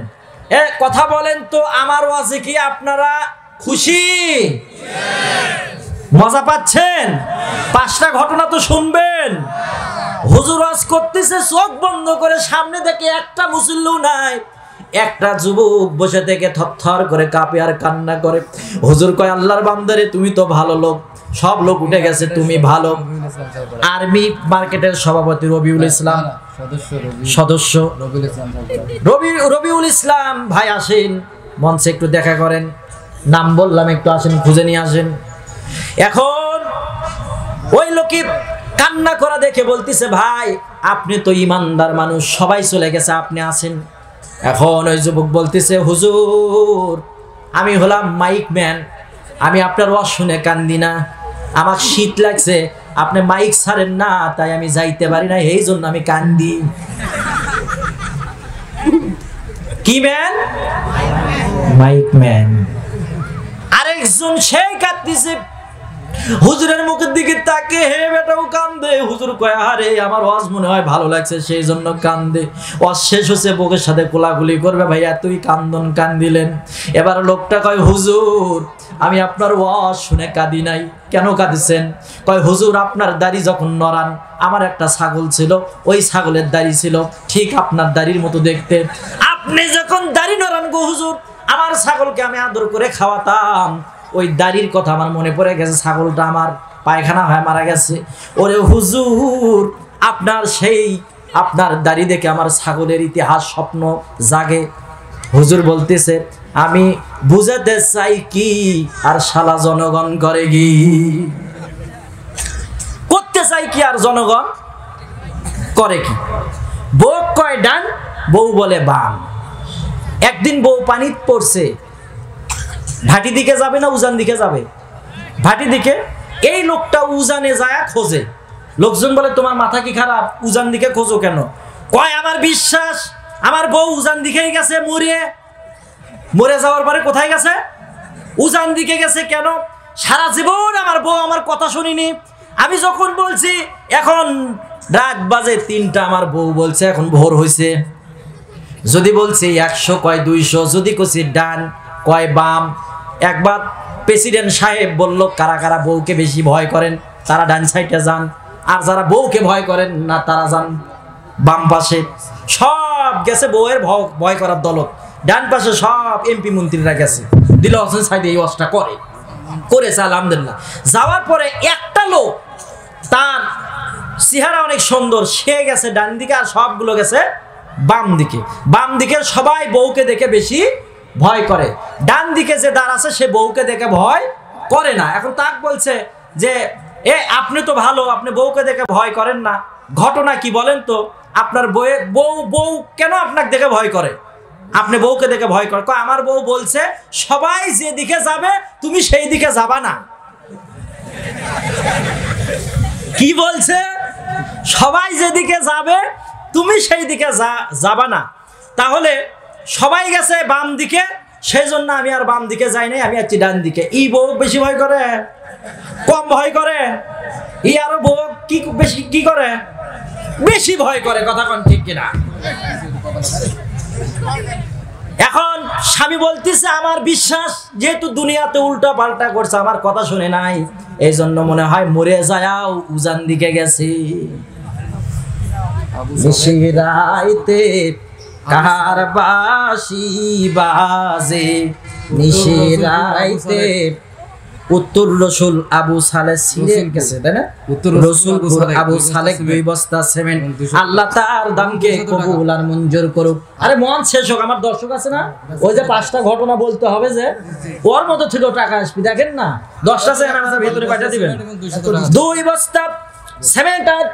কথা বলেন তো, আমার ওয়াজে কি আপনারা খুশি? মজা পাচ্ছেন? 5টা ঘটনা তো শুনবেন। হুজুর ওয়াজ করতেছে, চোখ বন্ধ করে, সামনে দেখে একটা মুসল্লিও নাই, একটা যুবক বসে থেকে থরথর করে কাঁপে আর কান্না করে। হুজুর কয়, আল্লাহর বান্দারে, তুমি তো ভালো লোক, সব লোক উঠে গেছে, তুমি ভালো। আর্মি মার্কেটের সভাপতি রবিউল ইসলাম, সদস্য রবিউল ইসলাম ভাই আসেন মঞ্চে, একটু দেখা করেন, নাম বললাম, একটু আসেন, খুঁজে নিয়ে আসেন। এখন ওই লোকই কান্না করা দেখে বলতেছে, ভাই আপনি তো ইমানদার মানুষ, সবাই চলে গেছে, আপনি আছেন। এখন ওই যুবক বলতেছে, হুজুর আমি হলাম মাইক ম্যান, আমি আপনার ওয়াজ শুনে কান্দি না, আমার শীত লাগছে, আপনি মাইক ছাড়েন না, তাই আমি যাইতে পারি না, এই জন্য আমি কান্দি। কি ম্যান? Mic man. আরেকজন সেই কাঁদতেছে, হুজুরের মুখের দিকে তাকে, হে বেটাও কান্দে। হুজুর কয়, আরে আমার ওয়াজ মনে হয় ভালো লাগছে, সেই জন্য কান্দে। ওয়াজ শেষ হচ্ছে, বুকের সাথে কোলাকুলি করবে, ভাইয়া তুই কান্দন কান্দিলেন। এবার লোকটা কয়, হুজুর আমি আপনার ওয়াজ শুনে কাঁদি নাই। কেন কাঁদিছেন? কয়, হুজুর আপনার দাড়ি যখন নড়ান, আমার একটা ছাগল ছিল, ওই ছাগলের দাড়ি ছিল ঠিক আপনার দাড়ির মতো দেখতে। আপনি যখন দাড়ি নড়ান গো হুজুর, আমার ছাগলকে আমি আদর করে খাওয়াতাম, ওই দাড়ির কথা আমার মনে পড়ে গেছে, ছাগলটা আমার পায়খানা হয়ে মারা গেছে। ওরে হুজুর আপনার দাড়ি দেখে আমার ছাগলের ইতিহাস স্বপ্ন জাগে। হুজুর বলতেছে, আমি বুঝাতে চাই কি, আর শালা জনগণ করে কি? করতে চাই কি আর জনগণ করে কি? বউ কয় ডান, বউ বলে বাম। একদিন বউ পানি পড়ছে, ভাটি দিকে যাবে না উজান দিকে যাবে? ভাটি দিকে। এই লোকটা উজানে যায় খোঁজে। লোকজন বলে, তোমার মাথা কি খারাপ, উজান দিকে খোঁজো কেন? কয়, আমার বিশ্বাস আমার বউ উজান দিকেই গেছে, মরে যাওয়ার পরে কোথায় গেছে? উজান দিকে গেছে। কেন? সারা জীবন আমার বউ আমার কথা শুনিনি, আমি যখন বলছি এখন রাত বাজে 3টা, আমার বউ বলছে এখন ভোর হয়েছে। যদি বলছি 100 কয় 200, যদি কছি ডান কয় বাম। একবার প্রেসিডেন্ট সাহেব বলল, কারা কারা বউকে বেশি ভয় করেন তারা ডান সাইডে যান, আর যারা বউকে ভয় করেন না তারা যান বাম পাশে। সব গেছে বউয়ের ভয় করার দলত। ডান পাশে সব এমপি মন্ত্রীরা গেছে, দিল হোসেন সাইদি এই ওয়াজটা করেছে আলহামদুলিল্লাহ। যাওয়ার পরে একটা লোক, তার চেহারা অনেক সুন্দর, সে গেছে ডান দিকে আর সবগুলো গেছে বাম দিকে। বাম দিকে সবাই বউকে দেখে বেশি ভয় করে, ডান দিকে যে দাঁড় আছে সে বউকে দেখে ভয় করে না। এখন তাক বলছে যে আপনি তো ভালো, আপনি বউকে দেখে ভয় করেন না, ঘটনা কি বলেন তো? আপনার বউ কেন আপনাকে দেখে ভয় করে? আপনি বউকে দেখে ভয় করে? আমার বউ বলছে সবাই যে দিকে যাবে তুমি সেই দিকে যাবা না। কি বলছে? সবাই যেদিকে যাবে তুমি সেই দিকে যাবা না। তাহলে সবাই গেছে বাম দিকে, সেই জন্য আমি আর বাম দিকে যাই নাই, আমি আছি ডান দিকে। ই বউ বেশি ভয় করে, কম ভয় করে? ই আরো বউ কি বেশি কি করে? বেশি ভয় করে। কথা কোন ঠিক কিনা? এখন স্বামী বলতেছে আমার বিশ্বাস যেহেতু দুনিয়াতে উল্টা পাল্টা করছে, আমার কথা শুনে নাই, এই জন্য মনে হয় মরে যাও উজান দিকে গেছে। নিশিরাইতে কার বাঁশি বাজে, নিশিরাইতে উত্তর রসুল আবু সালেহ ছিঁড়ে গেছে, তাই না? রসুল আবু সালেহ 2 বস্তা সিমেন্ট, আল্লাহ তার দামকে কবুল আর মঞ্জুর করুক। আরে মন শেষ হোক, আমার দর্শক আছে না, ওই যে 5টা ঘটনা বলতে হবে যে ওর মতো ছিল টাকা আসবে, দেখেন না 10টা সেকেন্ড আমাদের ভিতরে পাঠিয়ে দিবেন। 2 বস্তা সিমেন্ট আর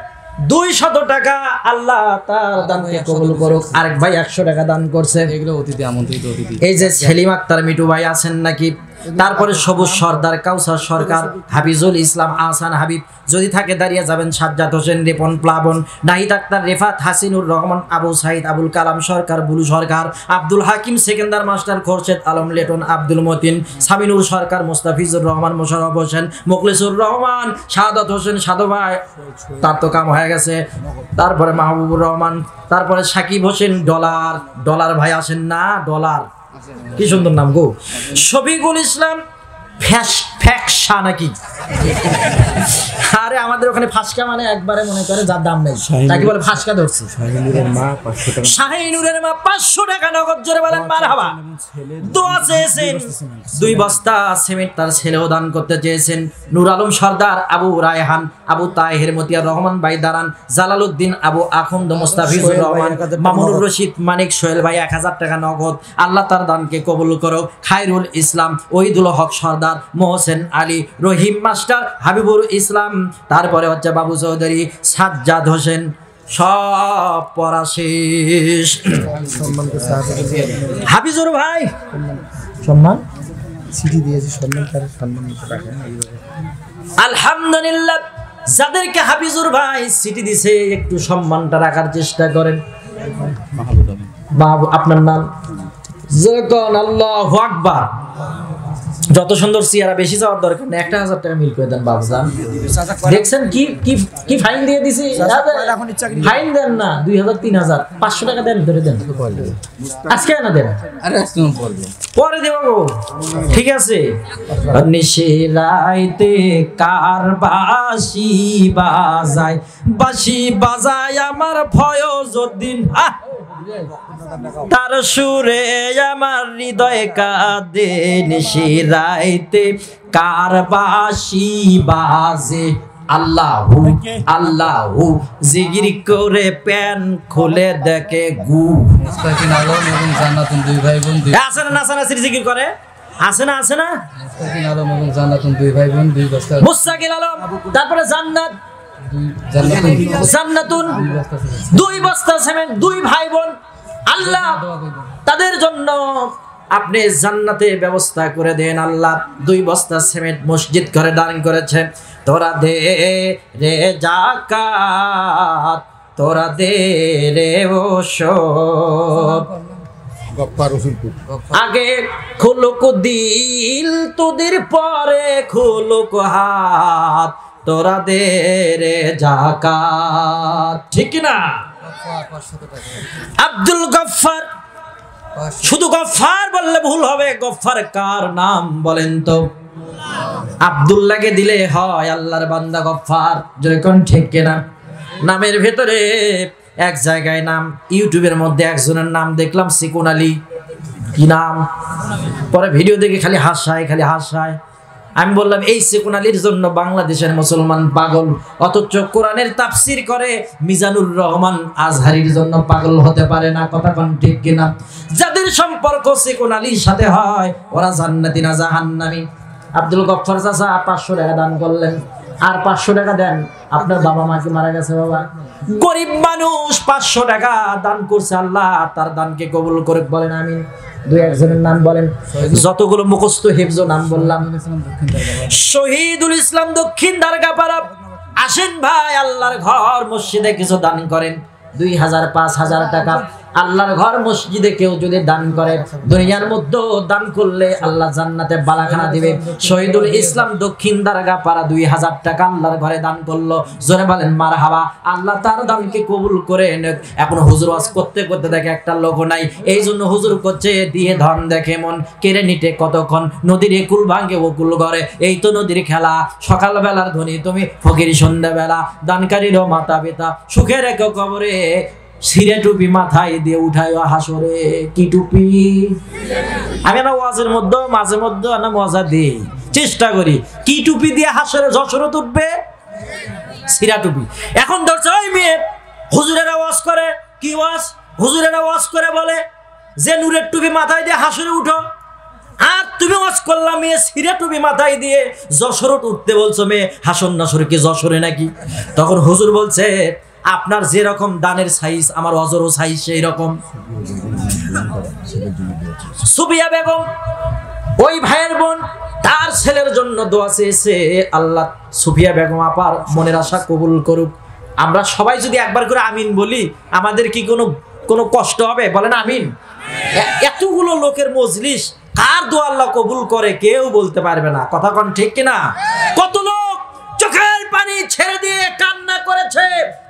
200 টাকা, আল্লাহ তার দানকে কবুল করুক। আরেক ভাই 100 টাকা দান করছে। এগুলো অতিথি, আমন্ত্রিত অতিথি। এই যে সেলিম আক্তার মিটু ভাই আছেন নাকি, তারপরে সবুজ সর্দার, কাউসার সরকার, হাফিজুল ইসলাম, আহসান হাবিব, যদি থাকে দাঁড়িয়ে যাবেন, সাজ্জাদ হোসেন, রিপন প্লাবন, নাহিদ আক্তার, রেফাত, হাসিনুর রহমান, আবু সাইদ, আবুল কালাম সরকার, বুলু সরকার, আব্দুল হাকিম, সেকেন্দার মাস্টার, খোরশেদ আলম লেটন, আব্দুল মতিন, সামিনুর সরকার, মোস্তাফিজুর রহমান, মোশাররফ হোসেন, মুখলিসুর রহমান, শাহাদাত হোসেন, সাধু ভাই, তার তো কাম হয়ে গেছে। তারপরে মাহবুবুর রহমান, তারপরে সাকিব হোসেন, ডলার ভাই আসেন না, ডলার কি সুন্দর নাম গো, শফিকুল ইসলাম, ফ্যাকশা নাকি? আরে আমাদের ওখানে ফাসকা মানে একবারে মনে করে যার দাম নেই তাকে বলে ফাসকা ধরছে। শাহিনুরের মা 500 টাকা নগদ, জোরে বলেন মারহাবা। দোয়া চেয়েছেন 2 বস্তা সিমেন্ট, তার ছেলেও দান করতে চেয়েছেন। নূর আলম সর্দার, আবু রায়হান, আবু তাহের, মতিয়ার রহমান ভাই দারান, জালালউদ্দিন, আবু আখন্দ, মোস্তাফিজুর রহমান, মামুনুর রশিদ, মানিক, সোহেল ভাই 1000 টাকা নগদ, আল্লাহ তার দানকে কবুল করো। খায়রুল ইসলাম, ওহিদুল হক সর্দার, মোহসেন আলী, রহিম মাস্টার, হাবিবুর ইসলাম, তারপরে হচ্ছে বাবু চৌধুরী, সাজ্জাদ হোসেন, সব পড়া শেষ। হাফিজুর ভাই সম্মান চিঠি দিয়েছি, সম্মান তার সম্মান রাখেন। আলহামদুলিল্লাহ, যাদেরকে হাফিজুর ভাই চিঠি দিছে একটু সম্মানটা রাখার চেষ্টা করেন। আপনার নাম? আল্লাহু আকবার। যত সুন্দর চেহারা, বেশি যাওয়ার দরকার নেই, 1000 টাকা মিল করে দেন বাবুজান। দেখছেন কি কি কি ফাইন দিয়ে দিছি? ফাইন দেন না, 2000 3000 500 টাকা দেন, ধরে দেন। আজকে না দেন, আরে আজকে পরে দেব। ঠিক আছে। নিশিরাইতে কার বাঁশি বাজায়, বাঁশি বাজায় আমার ফয়জউদ্দিন, তার সুরে আমার হৃদয় কাঁদে। নিশিরাইতে কার বাঁশি বাজে, আল্লাহু আল্লাহু জিকির করে প্যান খুলে দেখে গু। মুস্তাকিন আলম এবং জান্নাতুন 2 ভাই বোন, আছে না নাসানাসির জিকির করে? আছে না? আছে না? মুস্তাকিন আলম এবং জান্নাতুন 2 ভাই বোন, 2 বস্তা। মুস্তাকিন আলম, তারপরে জান্নাত, জান্নাতুন 2 বস্তা সিমেন্ট, 2 ভাই বোন। আল্লাহ তাদের জন্য আপনি জান্নাতে ব্যবস্থা করে দেন। আল্লাহ 2 বস্তা সিমেন্ট মসজিদ করে দান করেছে। তোরা দে রে যাকাত, তোরা দে রে ওসব, আগে খুলুক দিল তোদের, পরে খুলুক হাত, তোরা দে রে যাকাত। ঠিক না? আব্দুল গফফার, শুধু গফফার বললে ভুল হবে, গফফার কার নাম বলেন তো? আব্দুল্লাহকে দিলে হয় আল্লাহর বান্দা গফফার, যেরকম ঠিক কিনা? নামের ভেতরে এক জায়গায় নাম, ইউটিউবের মধ্যে একজনের নাম দেখলাম সিকুন আলী, কি নাম? পরে ভিডিও দেখে খালি হাসায়। আমি বললাম এই সেকুন আলীর জন্য বাংলাদেশের মুসলমান পাগল, অথচ কোরআনের তাফসির করে মিজানুর রহমান আজহারির জন্য পাগল হতে পারে না। কথা কোন ঠিক কিনা? যাদের সম্পর্ক সেকুন আলীর সাথে হয় ওরা জান্নাতি না জাহান্নামী। আব্দুল গফফার চাচা 500 টাকা দান করলেন, আর 500 টাকা দেন। আপনার বাবা মা কি মারা গেছে? বাবা গরিব মানুষ 500 টাকা দান করছে, আল্লাহ তার দানকে কবুল করে বলেন আমিন। দুই একজনের নাম বলেন, যতগুলো মুখস্থ হিফজ নাম বললাম। শহীদুল ইসলাম দক্ষিণ দারগাপাড়া। আসেন ভাই, আল্লাহর ঘর মসজিদে কিছু দান করেন। 2000 5000 টাকা আল্লাহর ঘর মসজিদে কেউ যদি দান করে, দুনিয়ার মধ্যে দান করলে আল্লাহ জান্নাতে বালাখানা দিবে। শহীদুল ইসলাম দক্ষিণ দারগাপাড়া 2000 টাকা আল্লাহর ঘরে দান করলো। জোরে বলেন মারহাবা। আল্লাহ তার দানকে কবুল করে নেক। এখন হুজুর ওয়াজ করতে করতে দেখে একটা লোক নাই, এই জন্য হুজুর করছে দিয়ে ধন দেখে মন কেড়ে নিতে কতক্ষণ। নদীর একুল ভাঙে ওকুল ঘরে, এই তো নদীর খেলা। সকালবেলার ধনী তুমি, ফকির সন্ধ্যাবেলা। দানকারীরও মাথা ব্যথা, সুখে রেখো কবরে। সিরে টুপি মাথায় দিয়ে উঠায় হাসরে। কি টুপি? আমি না ওয়াজের মধ্যে মাঝে মধ্যে না মজা দিই, চেষ্টা করি। কি টুপি দিয়ে হাসরে যশরত উঠবে? সিরা টুপি। এখন ধরছে ওই মেয়ে হুজুরেরা ওয়াজ করে। কি ওয়াজ? হুজুরেরা ওয়াজ করে বলে যে নূরের টুপি মাথায় দিয়ে হাসরে উঠো, আর তুমি ওয়াজ করলাম মেয়ে সিরা টুপি মাথায় দিয়ে যশরত উঠতে বলছো। মেয়ে হাসন নাসর কি যশোরে নাকি? তখন হুজুর বলছে আপনার যেরকম দানের সাইজ আমার অজরও সাইজ সেই রকম। সুবিয়া বেগম ওই ভাইয়ের বোন, তার ছেলের জন্য দোয়া চেয়েছে। আল্লাহ সুফিয়া বেগম আপার মনের আশা কবুল করুক। আমরা সবাই যদি একবার করে আমিন বলি, আমাদের কি কোনো কষ্ট হবে? বলেন আমিন। এতগুলো লোকের মজলিস, কার দোয়া আল্লাহ কবুল করে কেউ বলতে পারবে না। কথা কোন ঠিক কিনা? কত লোক চোখের পানি ছেড়ে দিয়ে কান্না করেছে,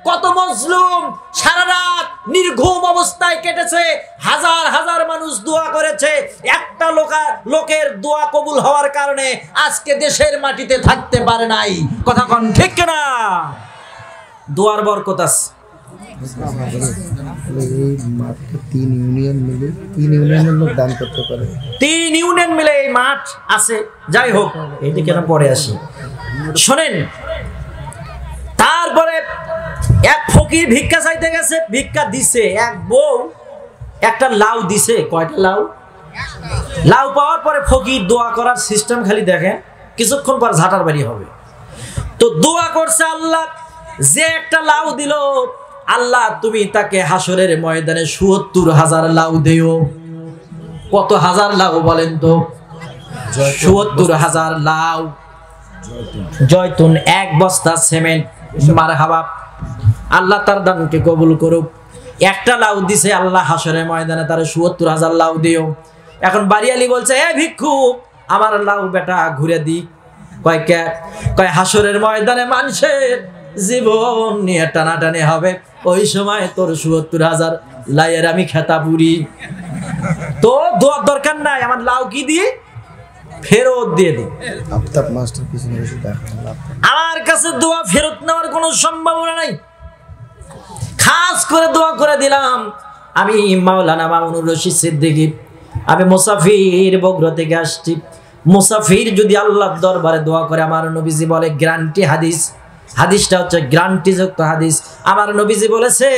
কত মজলুম সারা রাত নির্ঘুম অবস্থায় কেটেছে, হাজার হাজার মানুষ দোয়া করেছে। একটা লোকের দোয়া কবুল হওয়ার কারণে আজকে দেশের মাটিতে থাকতে পারে নাই। কথা কোন ঠিক কিনা? দোয়ার বরকত আছে। এই মাঠে 3 ইউনিয়ন মিলে 3 ইউনিয়নের লোক দান করতে পারে। 3 ইউনিয়ন মিলে এই মাঠ আছে। যাই হোক, এইদিকে না পরে আসি, শোনেন। তারপরে এক ফকির ভিক্ষা চাইতে গেছে, ভিক্ষা দিছে। এক বউ একটা লাউ দিছে। কয়টা লাউ? লাউ পাওয়ার পরে ফকির দোয়া করার সিস্টেম খালি দেখেন, কিছুক্ষণ পর ঝাঁটার বাড়ি হবে। তো দোয়া করছে আল্লাহ, যে একটা লাউ দিল, আল্লাহ তুমি তাকে হাসরের ময়দানে ৭৪,০০০ লাউ দিও। কত হাজার লাউ বলেন তো? ৭৪,০০০ লাউ। জয়তুন 1 বস্তা সিমেন্ট। মারহাবা। আল্লাহ তার দানকে কবুল করুক। একটা লাউ দিছে, আল্লাহ হাসরের ময়দানে তার ৭৪,০০০ লাউ দিও। এখন বাড়িয়ালি বলছে, এ ভিক্ষুক আমার লাউ বেটা ঘুরে দি। কয় হাসরের ময়দানে মানুষের জীবন নিয়ে টানাটানি হবে, ওই সময় তোর ৭৪,০০০ লাইয়ের আমি খেতা পুরি। তো দোয়ার দরকার নাই, আমার লাউ কি দিয়ে ফেরত দিয়ে দিই। আমার কাছে দোয়া ফেরত নেওয়ার কোনো সম্ভাবনা নাই। খাস করে দোয়া করে দিলাম। আমি মাওলানা মামুনুর রশিদ সিদ্দিকী, আমি মুসাফির বগুড়া থেকে আসছি। মুসাফির যদি আল্লাহর দরবারে দোয়া করে, আমার নবীজি বলে গ্যারান্টি হাদিস, হাদিসটা হচ্ছে গ্যারান্টি যুক্ত হাদিস। আমার নবীজি বলেছে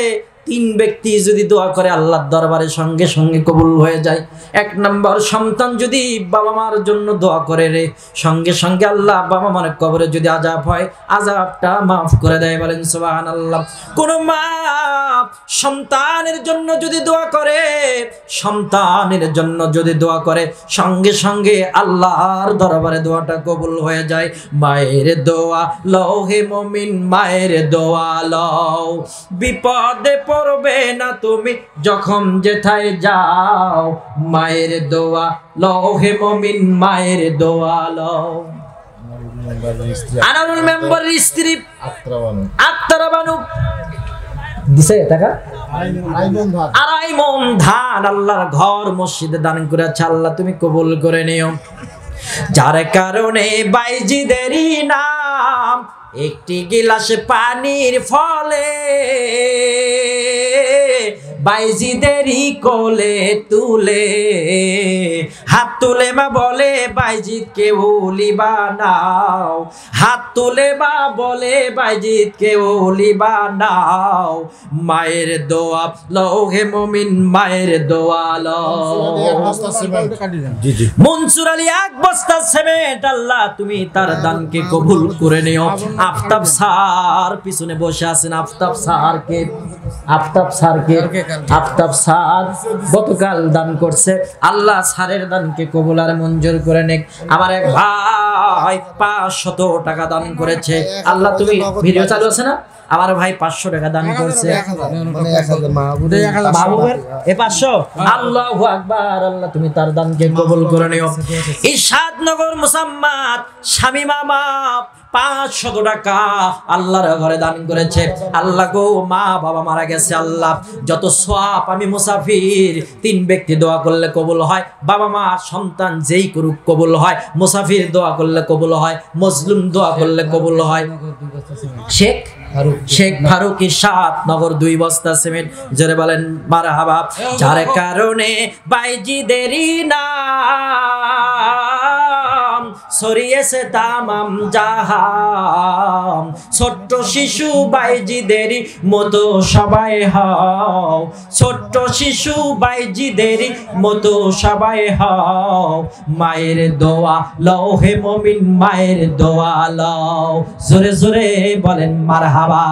3 ব্যক্তি যদি দোয়া করে আল্লাহর দরবারে সঙ্গে সঙ্গে কবুল হয়ে যায়। 1 নম্বর, সন্তান যদি বাবা মার জন্য দোয়া করে রে, সঙ্গে সঙ্গে আল্লাহ বাবা মার কবরে যদি আযাব হয়, আযাবটা মাফ করে দেয়। বলেন সুবহানাল্লাহ। কোন মা সন্তানের জন্য যদি দোয়া করে, সন্তানের জন্য যদি দোয়া করে, সঙ্গে সঙ্গে আল্লাহর দরবারে দোয়াটা কবুল হয়ে যায়। মায়ের দোয়া লও হে মুমিন, মায়ের দোয়া লও, বিপদে পড়বে না তুমি যখন যেথায় যাও। মায়ের দোয়া লও হে মুমিন, মায়ের দোয়া লও। আনারুল মেম্বারের স্ত্রী আত্মারা বানু দিছে টাকা 2.5 মণ ধান আল্লাহর ঘর মসজিদে দান করেছে। আল্লাহ তুমি কবুল করে নিও। যার কারণে বাইজিদেরই নাম, একটি গিলাস পানির ফলে বাইজিদেরই কোলে তুলে, হাত তুলে মা বলে বাইজিদকে ওলি বানাও, হাত তুলে মা বলে বাইজিদকে ওলি বানাও, মায়ের দোয়া লও হে মুমিন, মায়ের দোয়া লও। জি জি মনসুর আলী এক বস্তা সিমেন্ট, আল্লাহ তুমি তার দানকে কবুল করে নিও। আফতাব স্যার পিছনে বসে আছেন, আফতাব স্যারকে, আফতাব স্যারকে, আফতাব স্যার গতকাল দান করছে, আল্লাহ স্যারের দানকে কবুল আর মঞ্জুর করে নিক। আমার এক ভাই 500 টাকা দান করেছে, আল্লাহ তুমি, ভিডিও চালু আছে না, আমার ভাই 500 টাকা দান করছে, মানে 1000 মাহবুবের এ 500, আল্লাহু আকবার, আল্লাহ তুমি তার দানকে কবুল করে নিও। ইরশাদনগর মুসাম্মাদ স্বামী মামা 500 টাকা আল্লাহর ঘরে দান করেছে। আল্লাহ গো, মা বাবা মারা গেছে, আল্লাহ যত সওয়াব, আমি মুসাফির, 3 ব্যক্তি দোয়া করলে কবুল হয়, বাবা মা সন্তান যেই করুক কবুল হয়, মুসাফির দোয়া করলে কবুল হয়, মজলুম দোয়া করলে কবুল হয়। শেখ ফারুক ইরশাদ নগর 2 বস্তা সিমেন্ট, জোরে বলেন মারহাবা। যার কারণে বাইজিদেরই নাম ছড়িয়েছে তামাম জাহান, ছোট্ট শিশু বাইজিদেরই মতো সবাই হও, ছোট্ট শিশু বাইজিদেরই মতো সবাই হও, মায়ের দোয়া লও হে মুমিন, মায়ের দোয়া লও। জোরে জোরে বলেন মারহাবা।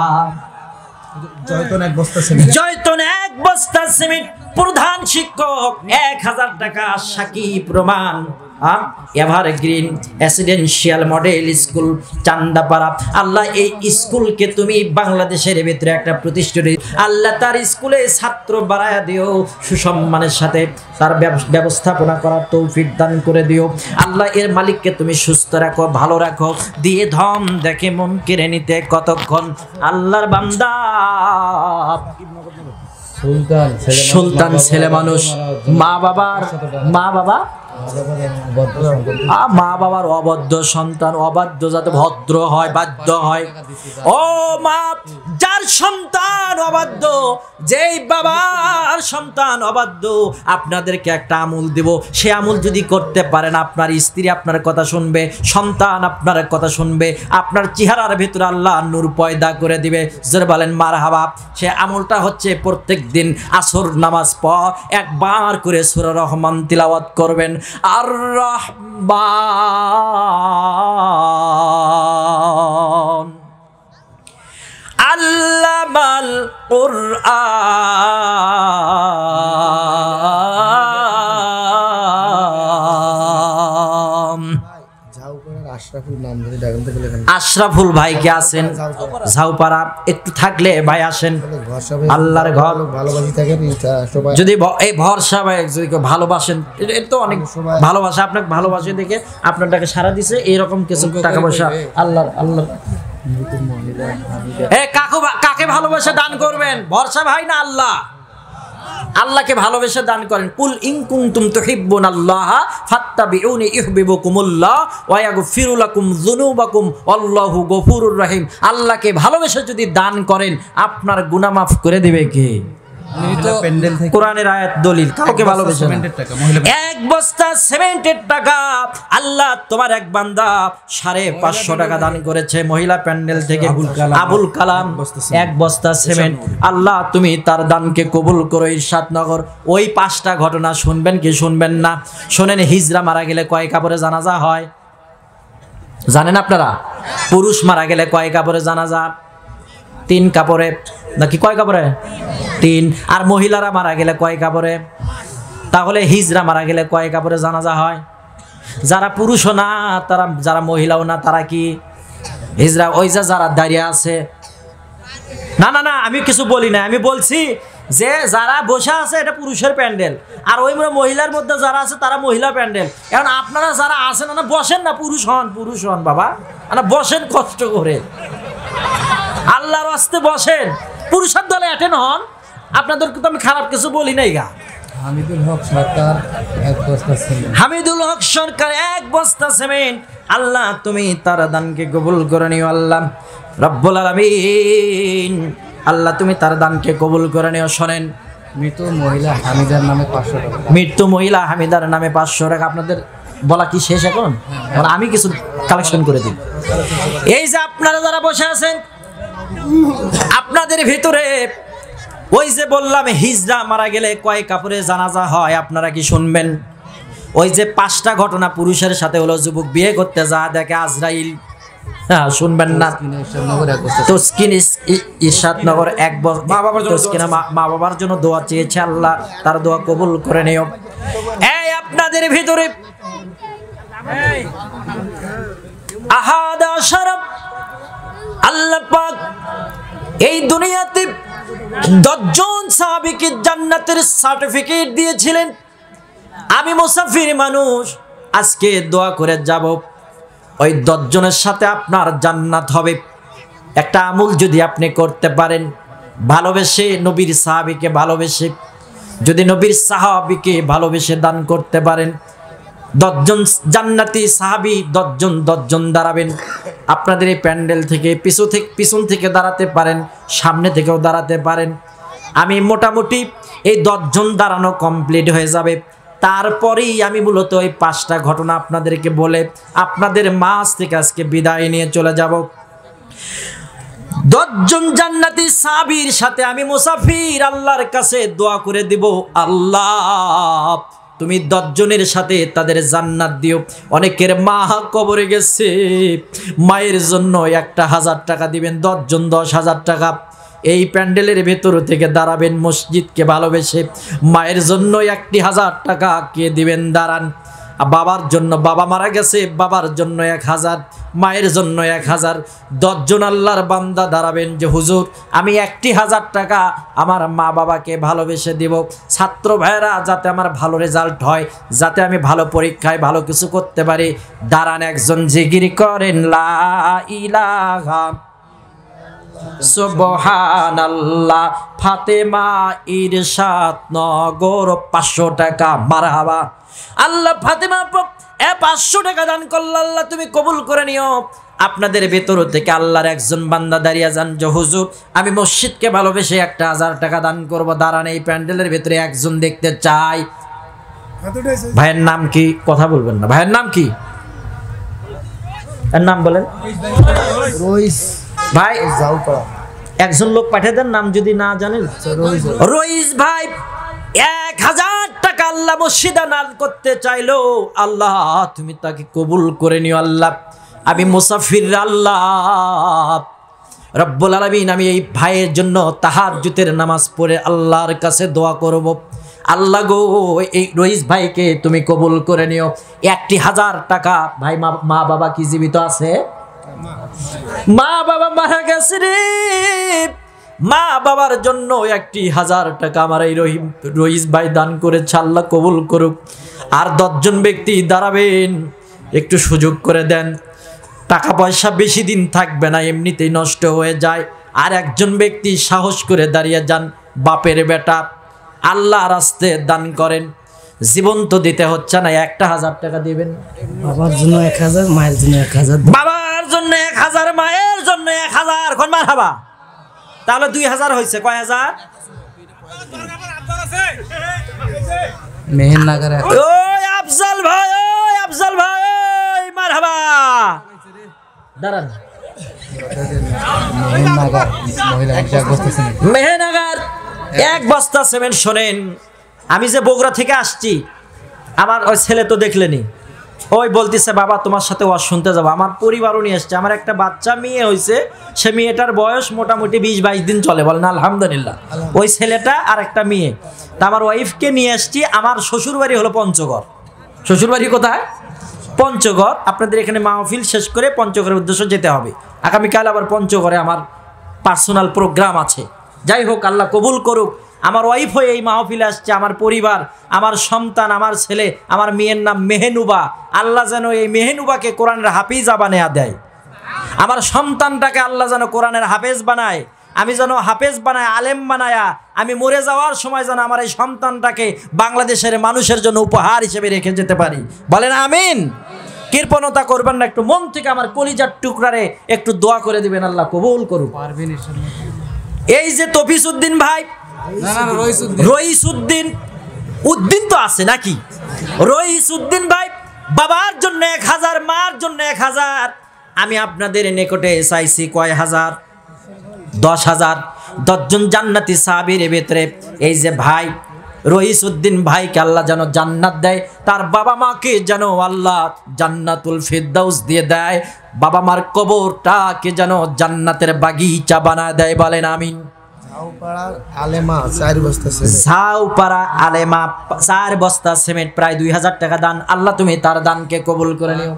জয়তন এক বস্তা সিমেন্ট, জয়তন এক বস্তা সিমেন্ট, প্রধান শিক্ষক 1000 টাকা, Shakib Rahman, Evergreen Residential Model School Chandapara. Allah এই স্কুলকে তুমি বাংলাদেশের ভিতরে একটা প্রতিষ্ঠিত, আল্লাহ তার স্কুলে ছাত্র বাড়ায়া দিও, সুসম্মানের সাথে তার ব্যবস্থাপনা করার তৌফিক দান করে দিও। আল্লাহ এর মালিককে তুমি সুস্থ রাখো, ভালো রাখো, দিয়ে ধম দেখে মন কেড়ে নিতে কতক্ষণ। আল্লাহর বান্দা সুলতান ছেলে মানুষ, মা বাবার অবাধ্য সন্তান, অবাধ্য যাতে ভদ্র হয়, বাধ্য হয়। ও মা, যার সন্তান অবাধ্য, যেই বাবার সন্তান অবাধ্য, আপনাদেরকে একটা আমল দেব, সে আমল যদি করতে পারেন, আপনার স্ত্রী আপনার কথা শুনবে, সন্তান আপনার কথা শুনবে, আপনার চেহারার ভিতরে আল্লাহ নূর পয়দা করে দিবে। জোরে বলেন মারহাবা। সে আমলটা হচ্ছে প্রত্যেক দিন আসর নামাজ পর একবার করে সূরা রহমান তিলাওয়াত করবেন। আর রহমান আল্লামাল কুরআন। আশরাফুল নাম ধরে ডাকতে গেলে আশরাফুল ভাই কে আছেন ঝাউপাড়া, একটু থাকলে ভাই আসেন, আল্লাহর ঘর ভালোবাসি থাকেন সবাই, যদি এই ভরসা ভাই যদি কেউ ভালোবাসেন, এটা তো অনেক ভালোবাসা, আপনাকে ভালোবাসে দেখে আপনারটাকে সারা দিছে, এইরকম কিছু টাকা পয়সা আল্লাহ কাকে ভালোবাসা দান করবেন? ভরসা ভাই না আল্লাহ? আল্লাহকে ভালোবেসে দান করেন। কুল ইন কুনতুম তুহিব্বুনাল্লাহা ফাত্তাবিউনি ইউহিব্বুকুমুল্লাহ ওয়া ইয়াগফিরু লাকুম যুনুবাকুম আল্লাহু গফুরুর রহিম। আল্লাহকে ভালোবেসে যদি দান করেন, আপনার গুনাহ মাফ করে দিবে কে? কোরআনের আয়াত দলিল। কাউকে ভালোবেসে এক বস্তা সিমেন্টের টাকা আল্লাহ তোমার এক বান্দা 550 টাকা দান করেছে মহিলা প্যান্ডেল থেকে আবুল কালাম, এক বস্তা সিমেন্ট। আল্লাহ তুমি তার দানকে কবুল করো। ইরশাদনগর ওই 5টা ঘটনা শুনবেন কি শুনবেন না? শোনেন, হিজড়া মারা গেলে কয় কাপড়ে জানাজা হয় জানেন আপনারা? পুরুষ মারা গেলে কয় কাপড়ে জানাজা? 3 কাপড়ে, নাকি কয় কাপড়ে? 3। আর মহিলারা মারা গেলে কয় কাপড়ে? তাহলে হিজড়া মারা গেলে কয় কাপড়ে জানাজা হয়? যারা পুরুষও না, তারা যারা মহিলাও না, তারা কি হিজড়া? ওই যে যারা দাঁড়িয়ে আছে, না না না, আমি কিছু বলি না, আমি বলছি যে যারা বসে আছে এটা পুরুষের প্যান্ডেল, আর ওই মহিলার মধ্যে যারা আছে তারা মহিলা প্যান্ডেল। এখন আপনারা যারা আছেন না, বসেন না, পুরুষ হন বাবা, বসেন কষ্ট করে, আল্লাহর রাস্তে বসেন, পুরুষের দলে অ্যাটেন্ড হন। আপনাদেরকে তো আমি খারাপ কিছু বলি নাই গা। হামিদুল হক সরকার 1 বস্তা সিমেন্ট, হামিদুল হক সরকার 1 বস্তা সিমেন্ট। আল্লাহ তুমি তার দানকে কবুল করে নিও আল্লাহ রব্বুল আলামিন। আল্লাহ তুমি তার দানকে কবুল করে নিও। শোনেন, মৃত মহিলা হামিদার নামে 500 টাকা। মৃত্যু মহিলা হামিদার নামে 500 টাকা। আপনাদের বলা কি শেষ এখন? এখন আমি কিছু কালেকশন করে দিই। এই যে আপনারা যারা বসে আছেন, আপনাদের ভিতরে ওই যে বললাম হিজড়া মারা গেলে কয় কাপড়ে জানাজা হয়, আপনারা কি শুনবেন? ওই যে 5টা ঘটনা পুরুষের সাথে হলো, যুবক বিয়ে করতে যা দেখে আজরাইল, হ্যাঁ শুনবেন না? তসকিন ইরশাদনগর 1 বছর মা বাবার জন্য দোয়া চেয়েছে, আল্লাহ তার দোয়া কবুল করে নিও। এই আপনাদের ভিতরে আহাদ আশরাফ আল্লাহ পাক এই দুনিয়াতে 10 জন সাহাবীকে জান্নাতের সার্টিফিকেট দিয়েছিলেন। আমি মুসাফির মানুষ, আজকে দোয়া করে যাব, ওই 10 জনের সাথে আপনার জান্নাত হবে। একটা আমল যদি আপনি করতে পারেন, ভালোবেসে নবীর সাহাবীকে ভালোবেসে, যদি নবীর সাহাবীকে ভালোবেসে দান করতে পারেন, 10 জন জান্নাতি সাহাবী 10 জন দাঁড়াবেন। আপনাদের এই প্যান্ডেল থেকে পিছন থেকে দাঁড়াতে পারেন, সামনে থেকেও দাঁড়াতে পারেন। আমি মোটামুটি এই 10 জন দাঁড়ানো কমপ্লিট হয়ে যাবে। তারপরেই আমি মূলত ওই 5টা ঘটনা আপনাদেরকে বলে আপনাদের মাঝ থেকে আজকে বিদায় নিয়ে চলে যাব। 10 জন জান্নাতি সাহাবীর সাথে আমি মুসাফির আল্লাহর কাছে দোয়া করে দিব, আল্লাহ তুমি 10 জনের সাথে তাদের জান্নাত দিও। অনেকের মা কবরে গেছে, মায়ের জন্য 1000 টাকা দিবেন, 10 জন 10,000 টাকা। এই প্যান্ডেলের ভেতর থেকে দাঁড়াবেন, মসজিদকে ভালোবেসে মায়ের জন্য 1000 টাকা কে দিবেন, দাঁড়ান। বাবার জন্য, বাবা মারা গেছে, বাবার জন্য 1000, মায়ের জন্য 1000। 10 জন আল্লাহর বান্দা দাঁড়াবেন যে হুজুর আমি 1000 টাকা আমার মা বাবাকে ভালোবেসে দিব, ছাত্র ভাইরা যাতে আমার ভালো রেজাল্ট হয়, যাতে আমি ভালো পরীক্ষায় ভালো কিছু করতে পারি। দাঁড়ান, একজন জিকির করেন লা ইলাহা সুবহানাল্লাহ। ফাতেমা ইরশাদ নগর 500 টাকা, মারহাবা। আল্লাহ ফাতেমা 500 টাকা দান করল, আল্লাহ তুমি কবুল করে নিও। আপনাদের ভেতর থেকে আল্লাহর একজন বান্দা দাঁড়িয়ে যান যে হুজুর আমি মসজিদকে ভালোবেসে 1000 টাকা দান করব। দাঁড়ান, এই প্যান্ডেলের ভেতরে একজন দেখতে চাই। ভাইয়ের নাম কি? কথা বলবেন না। ভাইয়ের নাম কি? এর নাম বলেন। রইস ভাই জাউপাড়া। একজন লোক পাঠিয়ে দেন, নাম যদি না জানেন। রইস ভাই 1000 টাকা আল্লাহ মসজিদে দান করতে চাইলো, আল্লাহ তুমি তাকে কবুল করে নিও। আল্লাহ আমি মুসাফির, আল্লাহ রব্বুল আলামিন আমি এই ভাইয়ের জন্য তাহাজ্জুদের নামাজ পড়ে আল্লাহর কাছে দোয়া করব। আল্লাহ গো এই রইস ভাইকে তুমি কবুল করে নিও। 1000 টাকা। ভাই মা বাবা কি জীবিত আছে? মা বাবা মারা গেছে রে। মা বাবার জন্য 1000 টাকা আমার এই রইস ভাই দান করেছে, আল্লাহ কবুল করুক। আর 10 জন ব্যক্তি দাঁড়াবেন, একটু সুযোগ করে দেন। টাকা পয়সা বেশি দিন থাকবে না, এমনিতেই নষ্ট হয়ে যায়। আর একজন ব্যক্তি সাহস করে দাঁড়িয়ে যান, বাপের বেটা আল্লাহ রাস্তায় দান করেন। জীবন তো দিতে হচ্ছে না, 1000 টাকা দিবেন। বাবার জন্য 1000, মায়ের জন্য 1000। বাবার জন্য 1000, মায়ের জন্য 1000। কোন মারহাবা? তাহলে 2000 হয়েছে। কয় হাজার? মেহেরনগর। ওই আফজাল ভাই, ওই আফজাল ভাই, ওই মারহাবা। দাঁড়ান, মেহেরনগর মহিলা 1 বস্তা সিমেন্ট। মেহেরনগর 1 বস্তা সিমেন্ট। শোনেন, আমি যে বগুড়া থেকে আসছি, আমার ওই ছেলে তো দেখলেনি, ওই বলতেছে বাবা তোমার সাথে ওয়াজ শুনতে যাবো। আমার পরিবারও নিয়ে আসছে, আমার একটা বাচ্চা মেয়ে হয়েছে, সে মেয়েটার বয়স মোটামুটি 20-22 দিন চলে, বলেন আলহামদুলিল্লাহ। ওই ছেলেটা আর একটা মেয়ে, তা আমার ওয়াইফকে নিয়ে আসছি। আমার শ্বশুরবাড়ি হলো পঞ্চগড়। শ্বশুরবাড়ি কোথায়? পঞ্চগড়। আপনাদের এখানে মাহফিল শেষ করে পঞ্চগড়ের উদ্দেশ্যে যেতে হবে। আগামীকাল আবার পঞ্চগড়ে আমার পার্সোনাল প্রোগ্রাম আছে। যাই হোক, আল্লাহ কবুল করুক। আমার ওয়াইফ হয়ে এই মাহফিলে আসছে, আমার পরিবার, আমার সন্তান, আমার ছেলে, আমার মেয়ের নাম মেহেনুবা। আল্লাহ যেন এই মেহেনুবাকে কোরআনের হাফিজা বানায়া দেয়। আমার সন্তানটাকে আল্লাহ যেন কোরআনের হাফেজ বানায়, আমি যেন হাফেজ বানায়, আলেম বানায়া আমি মরে যাওয়ার সময় যেন আমার এই সন্তানটাকে বাংলাদেশের মানুষের জন্য উপহার হিসেবে রেখে যেতে পারি। বলেন আমিন। কৃপণতা করবেন না, একটু মন থেকে আমার কলিজার টুকরারে একটু দোয়া করে দিবেন, আল্লাহ কবুল করুক। এই যে তফিস উদ্দিন ভাই রইসউদ্দিন উদ্দিন তো আছে নাকি? রইসউদ্দিন ভাই বাবার জন্য 1000, মার জন্য 1000। আমি আপনাদের নিকটে চাইছি কয় হাজার? 10,000। 10 জন জান্নাতি সাহাবীর ভিতরে এই যে ভাই রইসউদ্দিন ভাইকে আল্লাহ যেন জান্নাত দেয়, তার বাবা মাকে যেন আল্লাহ জান্নাতুল ফিরদাউস দিয়ে দেয়, বাবা মার কবরটাকে যেন জান্নাতের বাগিচা বানায় দেয়। বলেন আমিন। ঝাউপাড়ার আলেমা 4 বস্তা সিমেন্ট। ঝাউপাড়া আলেমা 4 বস্তা সিমেন্ট, প্রায় 2000 টাকা দান। আল্লাহ তুমি তার দানকে কবুল করে নিও।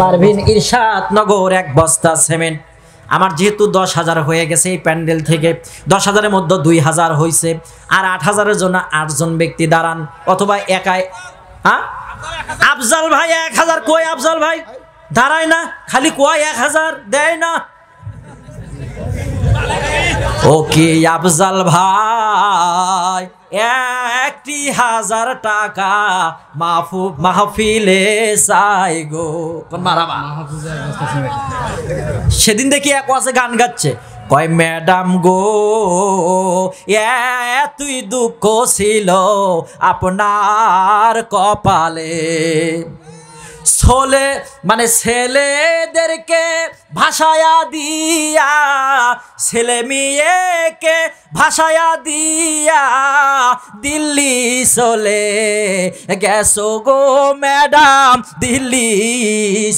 পারভিন ইরশাদ নগর 1 বস্তা সিমেন্ট। আমার যেহেতু 10,000 হয়ে গেছে এই প্যান্ডেল থেকে, 10,000-এর মধ্যে 2,000 হয়েছে, আর 8,000-এর জন্য 8 জন ব্যক্তি দাঁড়ান, অথবা একাই। হ্যাঁ আফজাল ভাই 1000 কই? আফজাল ভাই দাঁড়ায় না, খালি কয় 1000 দেয় না। ওকে আফজাল ভাই 1,000 টাকা মাহফিলে চাই গো। মারাবা সেদিন দেখি এক ওয়াজে গান গাচ্ছে, কয় ম্যাডাম গো তুই দুঃখ ছিল আপনার কপালে, ছোলে মানে ছেলেদেরকে ভাসায়া দিয়া, ছেলে মেয়েকে ভাসায়া দিয়া দিল্লি চলে গেছো গো ম্যাডাম, দিল্লি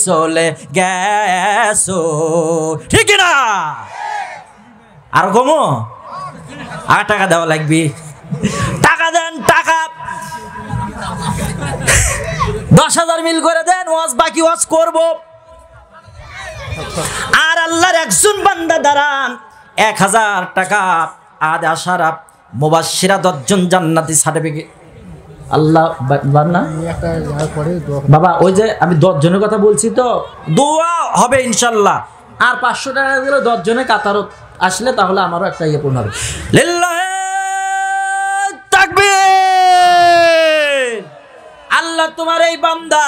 চলে গেছো, ঠিক না? আর কমো আর টাকা দেওয়া লাগবে, টাকা দেন, টাকা 10,000 মিল করে দেন, ওয়াজ বাকি ওয়াজ করব। আর আল্লাহর একজন বান্দা দাঁড়ান 1000 টাকা আদ আশারা মুবাশশিরা 10 জন জান্নাতি সার্টিফিকেট। আল্লাহ না বাবা, ওই যে আমি 10 জনের কথা বলছি, তো দোয়া হবে ইনশাল্লাহ। আর 500 টাকা দিলে 10 জনের কাতারত আসলে তাহলে আমারও একটা ইয়ে পূর্ণ হবে। লিল্লাহি তাকবীর। আল্লাহ তোমার এই বান্দা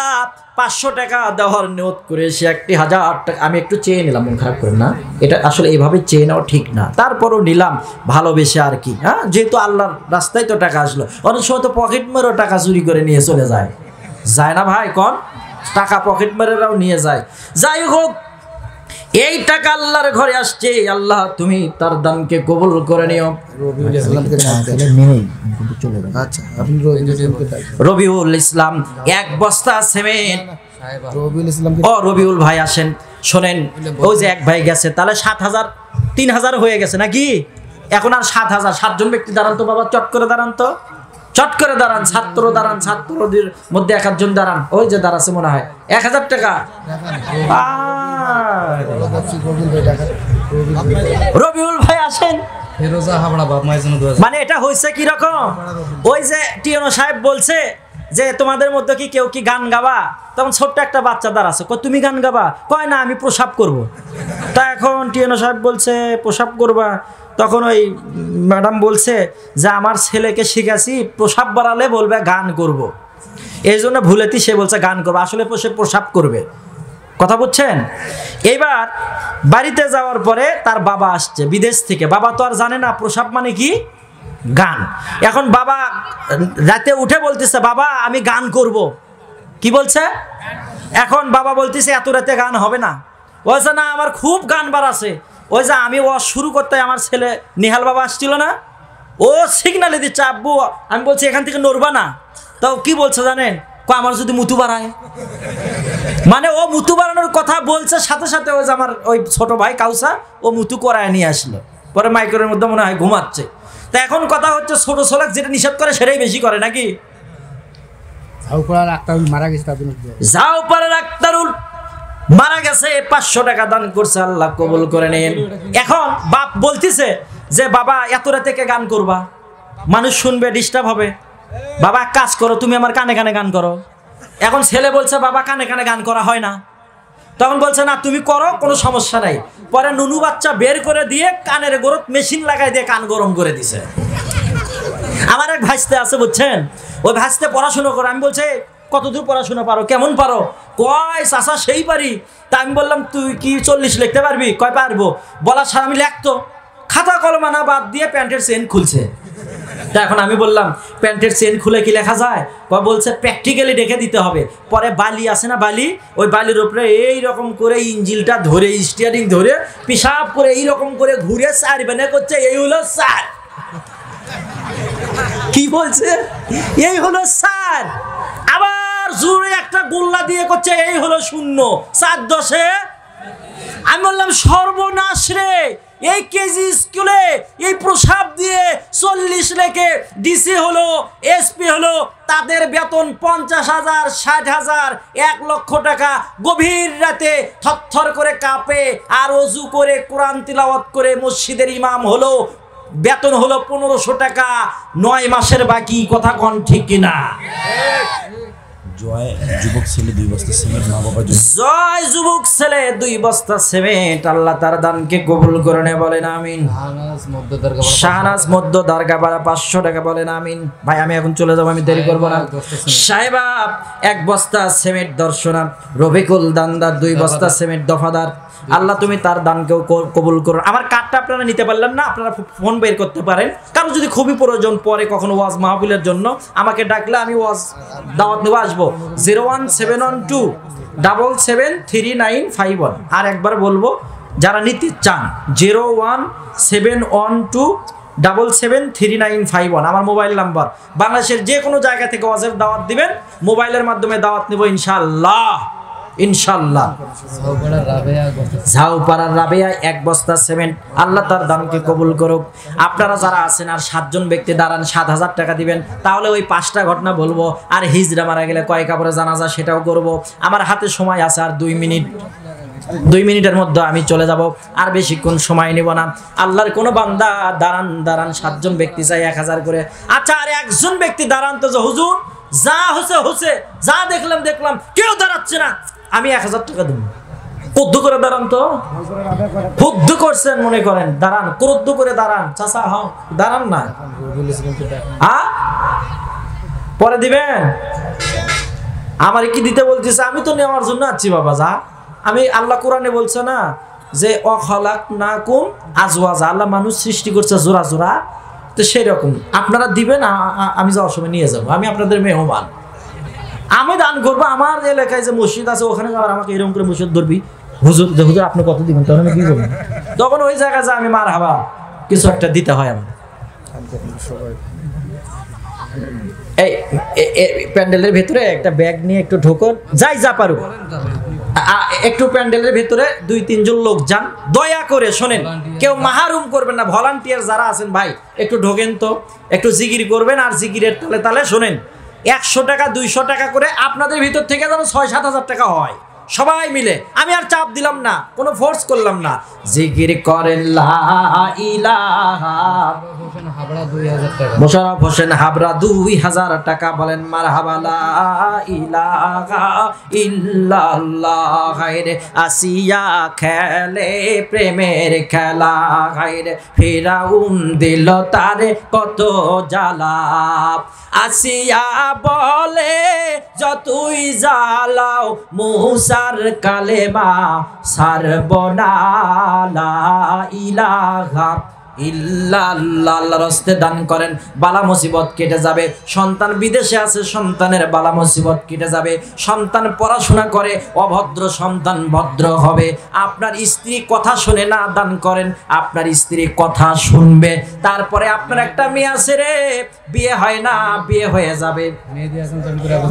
500 টাকা দেওয়ার নিয়ত করে সে 1,000 টাকা, আমি একটু চেয়ে নিলাম, মন খারাপ করেন না, এটা আসলে এইভাবে চেয়ে নেওয়া ঠিক না, তারপরও নিলাম ভালোবেসে আর কি। হ্যাঁ যেহেতু আল্লাহর রাস্তায় তো টাকা আসলো, অনেক সময় তো পকেট মেরেও টাকা চুরি করে নিয়ে চলে যায়, যায় না ভাই? কোন টাকা পকেট মেরেরাও নিয়ে যায়। যাই হোক, এই টাকা আল্লাহর ঘরে আসছে, আল্লাহ তুমি তার দানকে কবুল করে নিও। আচ্ছা আপনি রবিউল ইসলাম 1 বস্তা সিমেন্ট। রবিউল ইসলাম ও রবিউল ভাই আসেন, শোনেন, ওই যে এক ভাই গেছে, তাহলে 7,000 3,000 হয়ে গেছে নাকি? এখন আর 7,000। 7 জন ব্যক্তি দাঁড়ান তো বাবা, চট করে দাঁড়ান তো, চট করে দাঁড়ান। ছাত্র দাঁড়ান, ছাত্রদের মধ্যে 1 জন দাঁড়ান, ওই যে দাঁড়াচ্ছে মনে হয়। 1,000 টাকা রবিউল ভাই আসেন। মানে এটা হয়েছে কি রকম, ওই যে টিএনও সাহেব বলছে যে তোমাদের মধ্যে কি কেউ কি গান গাবা, তখন ছোট্ট একটা বাচ্চা দাঁড়াচ্ছে, তুমি গান গাবা? কয় না, আমি প্রসাব করব। তা এখন টিএনও সাহেব বলছে প্রসাব করবা, তখন ওই ম্যাডাম বলছে যে আমার ছেলেকে শিখাছি প্রসাব বাড়ালে বলবে গান করব, এই জন্য ভুলেতি সে বলছে গান করবো, আসলে সে প্রসাব করবে। কথা বুঝছেন? এইবার বাড়িতে যাওয়ার পরে তার বাবা আসছে বিদেশ থেকে, বাবা তো আর জানে না প্রসাব মানে কি, গান। এখন বাবা রাতে উঠে বলতেছে বাবা আমি গান করব। কি বলছে? এখন বাবা বলতেছে এত রাতে গান হবে না। বলছে না আমার খুব গান বার আছে। ওই যে আমি শুরু করতে আমার ছেলে নিহাল বাবা আসছিল না, ও সিগনালে দিচ্ছে আব্বু, আমি বলছি এখান থেকে নড়বা না। তাও কি বলছে জানেন, আমার যদি মুতু বাড়ায়, মানে ও মুতু বাড়ানোর কথা বলছে, সাথে সাথে ওই যে আমার ওই ছোট ভাই কাউসা ও মুতু করায় নিয়ে আসলো, পরে মাইক্রোর মধ্যে মনে হয় ঘুমাচ্ছে। তা এখন কথা হচ্ছে ছোট ছোলাক যেটা নিষেধ করে সেটাই বেশি করে নাকি? ঝাউপাড়ার আক্তারুল মারা গেছে, ঝাউপাড়ার আক্তারুল মারা গেছে, 500 টাকা দান করছে, আল্লাহ কবুল করে নেন। এখন বাপ বলতেছে যে বাবা এত রাতে কে গান করবা, মানুষ শুনবে, ডিস্টার্ব হবে, বাবা এক কাজ করো তুমি আমার কানে কানে গান করো। এখন ছেলে বলছে বাবা কানে কানে গান করা হয় না, তখন বলছে না তুমি করো, কোনো সমস্যা নাই। পরে নুনু বাচ্চা বের করে দিয়ে কানের গোড়ত মেশিন লাগাই দিয়ে কান গরম করে দিছে। আমার এক ভাইস্তে আছে বুঝছেন, ওই ভাইস্তে পড়াশুনো করে, আমি বলছে কতদূর পড়াশোনা পারো, কেমন পারো? কয় চাচা সেই পারি। তা আমি বললাম তুই কি 40 লিখতে পারবি? কয় পারবো। বলা ছাড়া আমি লিখতো, খাতা কলম আনা বাদ দিয়ে প্যান্টের চেন খুলছে। তা এখন আমি বললাম প্যান্টের চেন খুলে কি লেখা যায়? বলছে প্র্যাকটিক্যালি রেখে দিতে হবে। পরে বালি আছে না, বালি, ওই বালির উপরে এই রকম করে ইঞ্জিলটা ধরে স্টিয়ারিং ধরে পিশাব করে এই রকম করে ঘুরে স্যার বেনে করছে, এই হলো স্যার। কি বলছে? এই হলো স্যার। আবার জোরে একটা গোল্লা দিয়ে করছে, এই হলো শূন্য, 4 10। আমি বললাম সর্বনাশ রে, এই কেজি স্কুলে এই প্রসাব দিয়ে 40 লেখে ডিসি হলো, এসপি হলো, তাদের বেতন 50,000, 60,000, 1 লক্ষ টাকা। গভীর রাতে থরথর করে কাঁপে আর অজু করে কোরআন তিলাওয়াত করে মসজিদের ইমাম হলো, বেতন হলো 1500 টাকা, 9 মাসের বাকি। কথা কোন ঠিক কিনা? জয় যুবক ছেলে 2 বস্তা সিমেন্ট মা বাবা জয় যুবক ছেলে 2 বস্তা সিমেন্ট, আল্লাহ তার দানকে কবুল করে নে, বলেন আমিন। শাহনাজ মধ্য দরগাপাড়া 500 টাকা, বলেন আমিন। ভাই আমি এখন চলে যাবো, আমি দেরি করবো না। সাহেবা 1 বস্তা সিমেন্ট দর্শনা। রফিকুল দানদার 2 বস্তা সিমেন্ট দফাদার। আল্লাহ তুমি তার দানকেও কবুল করো। আমার কার্ডটা আপনারা নিতে পারলেন না, আপনারা ফোন বের করতে পারেন। কারণ যদি খুবই প্রয়োজন পরে কখনো ওয়াজ মাহফিলের জন্য আমাকে ডাকলে আমি ওয়াজ দাওয়াত নেবো, আসবো। 01712773951। আর একবার বলবো, যারা নিতে চান 01712773951 আমার মোবাইল নাম্বার। বাংলাদেশের যে কোনো জায়গা থেকে ওয়াজের দাওয়াত দিবেন, মোবাইলের মাধ্যমে দাওয়াত নেব ইনশাআল্লাহ, ইনশাআল্লাহ। ঝাউপাড়ার রাবেয়া 1 বস্তা সিমেন্ট, আল্লাহ তার দানকে কবুল করুক। আপনারা যারা আছেন আর 7 জন ব্যক্তি দাঁড়ান, 7,000 টাকা দিবেন, তাহলে ওই 5টা ঘটনা বলবো। আর হিজড়া মারা গেলে কয় কাপড়ে জানাজা সেটাও করব। আমার হাতে সময় আছে আর 2 মিনিট, 2 মিনিটের মধ্যে আমি চলে যাব, আর বেশিক্ষণ সময় নেব না। আল্লাহর কোনো বান্দা দাঁড়ান 7 জন ব্যক্তি চাই 1000 করে। আচ্ছা, আর 1 জন ব্যক্তি দাঁড়ান তো, যে হুজুর যা হচ্ছে, যা দেখলাম, কেউ দাঁড়াচ্ছে না, আমি 1000 টাকা দেবো। ক্রোধ করে দাঁড়ান তো, ক্রোধ করছেন মনে করেন, দাঁড়ান, ক্রোধ করে দাঁড়ান। চাচা হ্যাঁ দাঁড়ান না, পরে দিবেন। আমার কি দিতে বলতেছে? আমি তো নেওয়ার জন্য আছি বাবা। যা, আমি আল্লাহ কোরআনে বলছে না যে অখালাকনাকুম আজওয়াজা, আল্লাহ মানুষ সৃষ্টি করছে জোড়া জোড়া, তো সেই রকম আপনারা দিবেন, আমি যাওয়ার সময় নিয়ে যাবো। আমি আপনাদের মেহমান, আমি দান করবো। আমার এলাকায় যে মসজিদ আছে ওখানে আবার আমাকে এরকম করে মসজিদ ধরবি, হুজুর হুজুর আপনি কত দিবেন, তখন আমি কি করবো? তখন ওই জায়গায় যা আমি মার হাবা কিছু একটা দিতে হয় আমার। এই প্যান্ডেলের ভেতরে একটা ব্যাগ নিয়ে একটু ঢোকন, যাই যা পারুক, একটু প্যান্ডেলের ভেতরে 2-3 জন লোক যান, দয়া করে শোনেন, কেউ মাহরুম করবেন না। ভলান্টিয়ার যারা আছেন ভাই একটু ঢোকেন তো, একটু জিকির করবেন, আর জিকিরের তালে তালে শোনেন। 100 টাকা 200 টাকা করে আপনাদের ভিতর থেকে যেন 6-7 হাজার টাকা হয় সবাই মিলে। আমি আর চাপ দিলাম না, কোনো ফোর্স করলাম না। জিকির করেন লা ইলাহা, মোশাররফ হোসেন হাবরা 2000 টাকা, বলেন মারহাবা লা ইলাহা ইল্লাল্লাহ। হায়রে আসিয়া খেলে প্রেমের খেলা, হায়রে ফিরাউন দিল তারে কত জ্বালা। আসিয়া বলে যতই জ্বালাও মুসার কালেমা সারবনা লা ইলাহা ইল্লাল্লাহ। আল্লাহর রাস্তায় দান করেন, বালা মুসিবত কেটে যাবে। সন্তান বিদেশে আছে, সন্তানের বালা মুসিবত কেটে যাবে। সন্তান পড়াশোনা করে, অভদ্র সন্তান ভদ্র হবে। আপনার স্ত্রী কথা শুনে না, দান করেন, আপনার স্ত্রী কথা শুনবে। তারপরে আপনার একটা মেয়ে আছে রে, বিয়ে হয় না, বিয়ে হয়ে যাবে।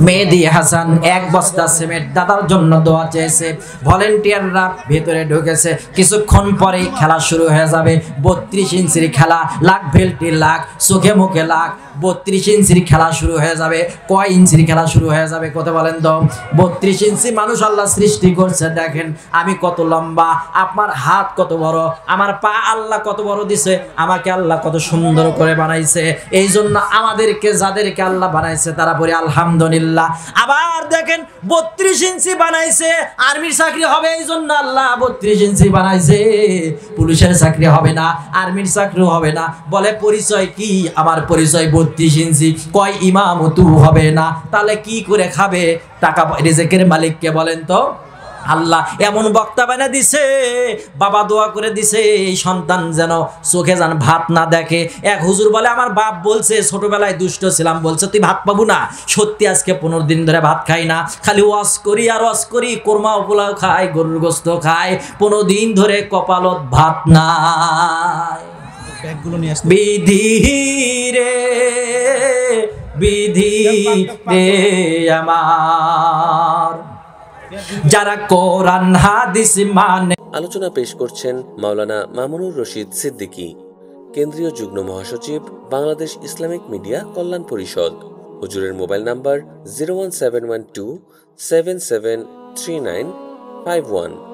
মেহেদি হাসান 1 বস্তা সিমেন্ট দাদার জন্য দোয়া চেয়েছে। ভলেন্টিয়াররা ভেতরে ঢুকেছে, কিছুক্ষণ পরেই খেলা শুরু হয়ে যাবে। 32 ইঞ্চির খেলা, লাখ ভেল্টি লাখ, চোখে মুখে লাখ। 32 ইঞ্চির খেলা শুরু হয়ে যাবে। কয় ইঞ্চির খেলা শুরু হয়ে যাবে কত বলেন তো? 32 ইঞ্চি মানুষ আল্লাহ সৃষ্টি করছে। দেখেন আমি কত লম্বা, আপনার হাত কত বড়, আমার পা আল্লাহ কত বড় দিছে, আমাকে আল্লাহ কত সুন্দর করে বানাইছে। এই জন্য আমাদেরকে যাদেরকে আল্লাহ বানাইছে তারা বলে আলহামদুলিল্লাহ। আবার দেখেন 32 ইঞ্চি বানাইছে, আর্মির চাকরি হবে এই জন্য আল্লাহ 32 ইঞ্চি বানাইছে। পুলিশের চাকরি হবে না, আর্মির চাকরি হবে না, বলে পরিচয় কি? আমার পরিচয় 32 ইঞ্চি। কয় ইমামতু হবে না, তাহলে কি করে খাবে? টাকা রিজিকের মালিক কে বলেন তো? আল্লাহ এমন বক্তা বানা দিছে, বাবা দোয়া করে দিছে এই সন্তান যেন চোখে যেন ভাত না দেখে। এক হুজুর বলে আমার বাপ বলছে ছোটবেলায় দুষ্ট ছিলাম, বলছে তুই ভাত পাবো না। সত্যি আজকে 15 দিন ধরে ভাত খাই না, খালি ওয়াজ করি আর ওয়াজ করি, কোরমা পোলাও খাই, গরুর গোস্ত খাই, 15 দিন ধরে কপালত ভাত নাই। ব্যাগগুলো নিয়ে আসতে বিধি রে বিধি রে আমার, যারা কোরআন হাদিস মানে। আলোচনা পেশ করছেন মাওলানা মামুনুর রশিদ সিদ্দিকী, কেন্দ্রীয় যুগ্ম মহাসচিব, বাংলাদেশ ইসলামিক মিডিয়া কল্যাণ পরিষদ। হুজুরের মোবাইল নাম্বার 01712 773951।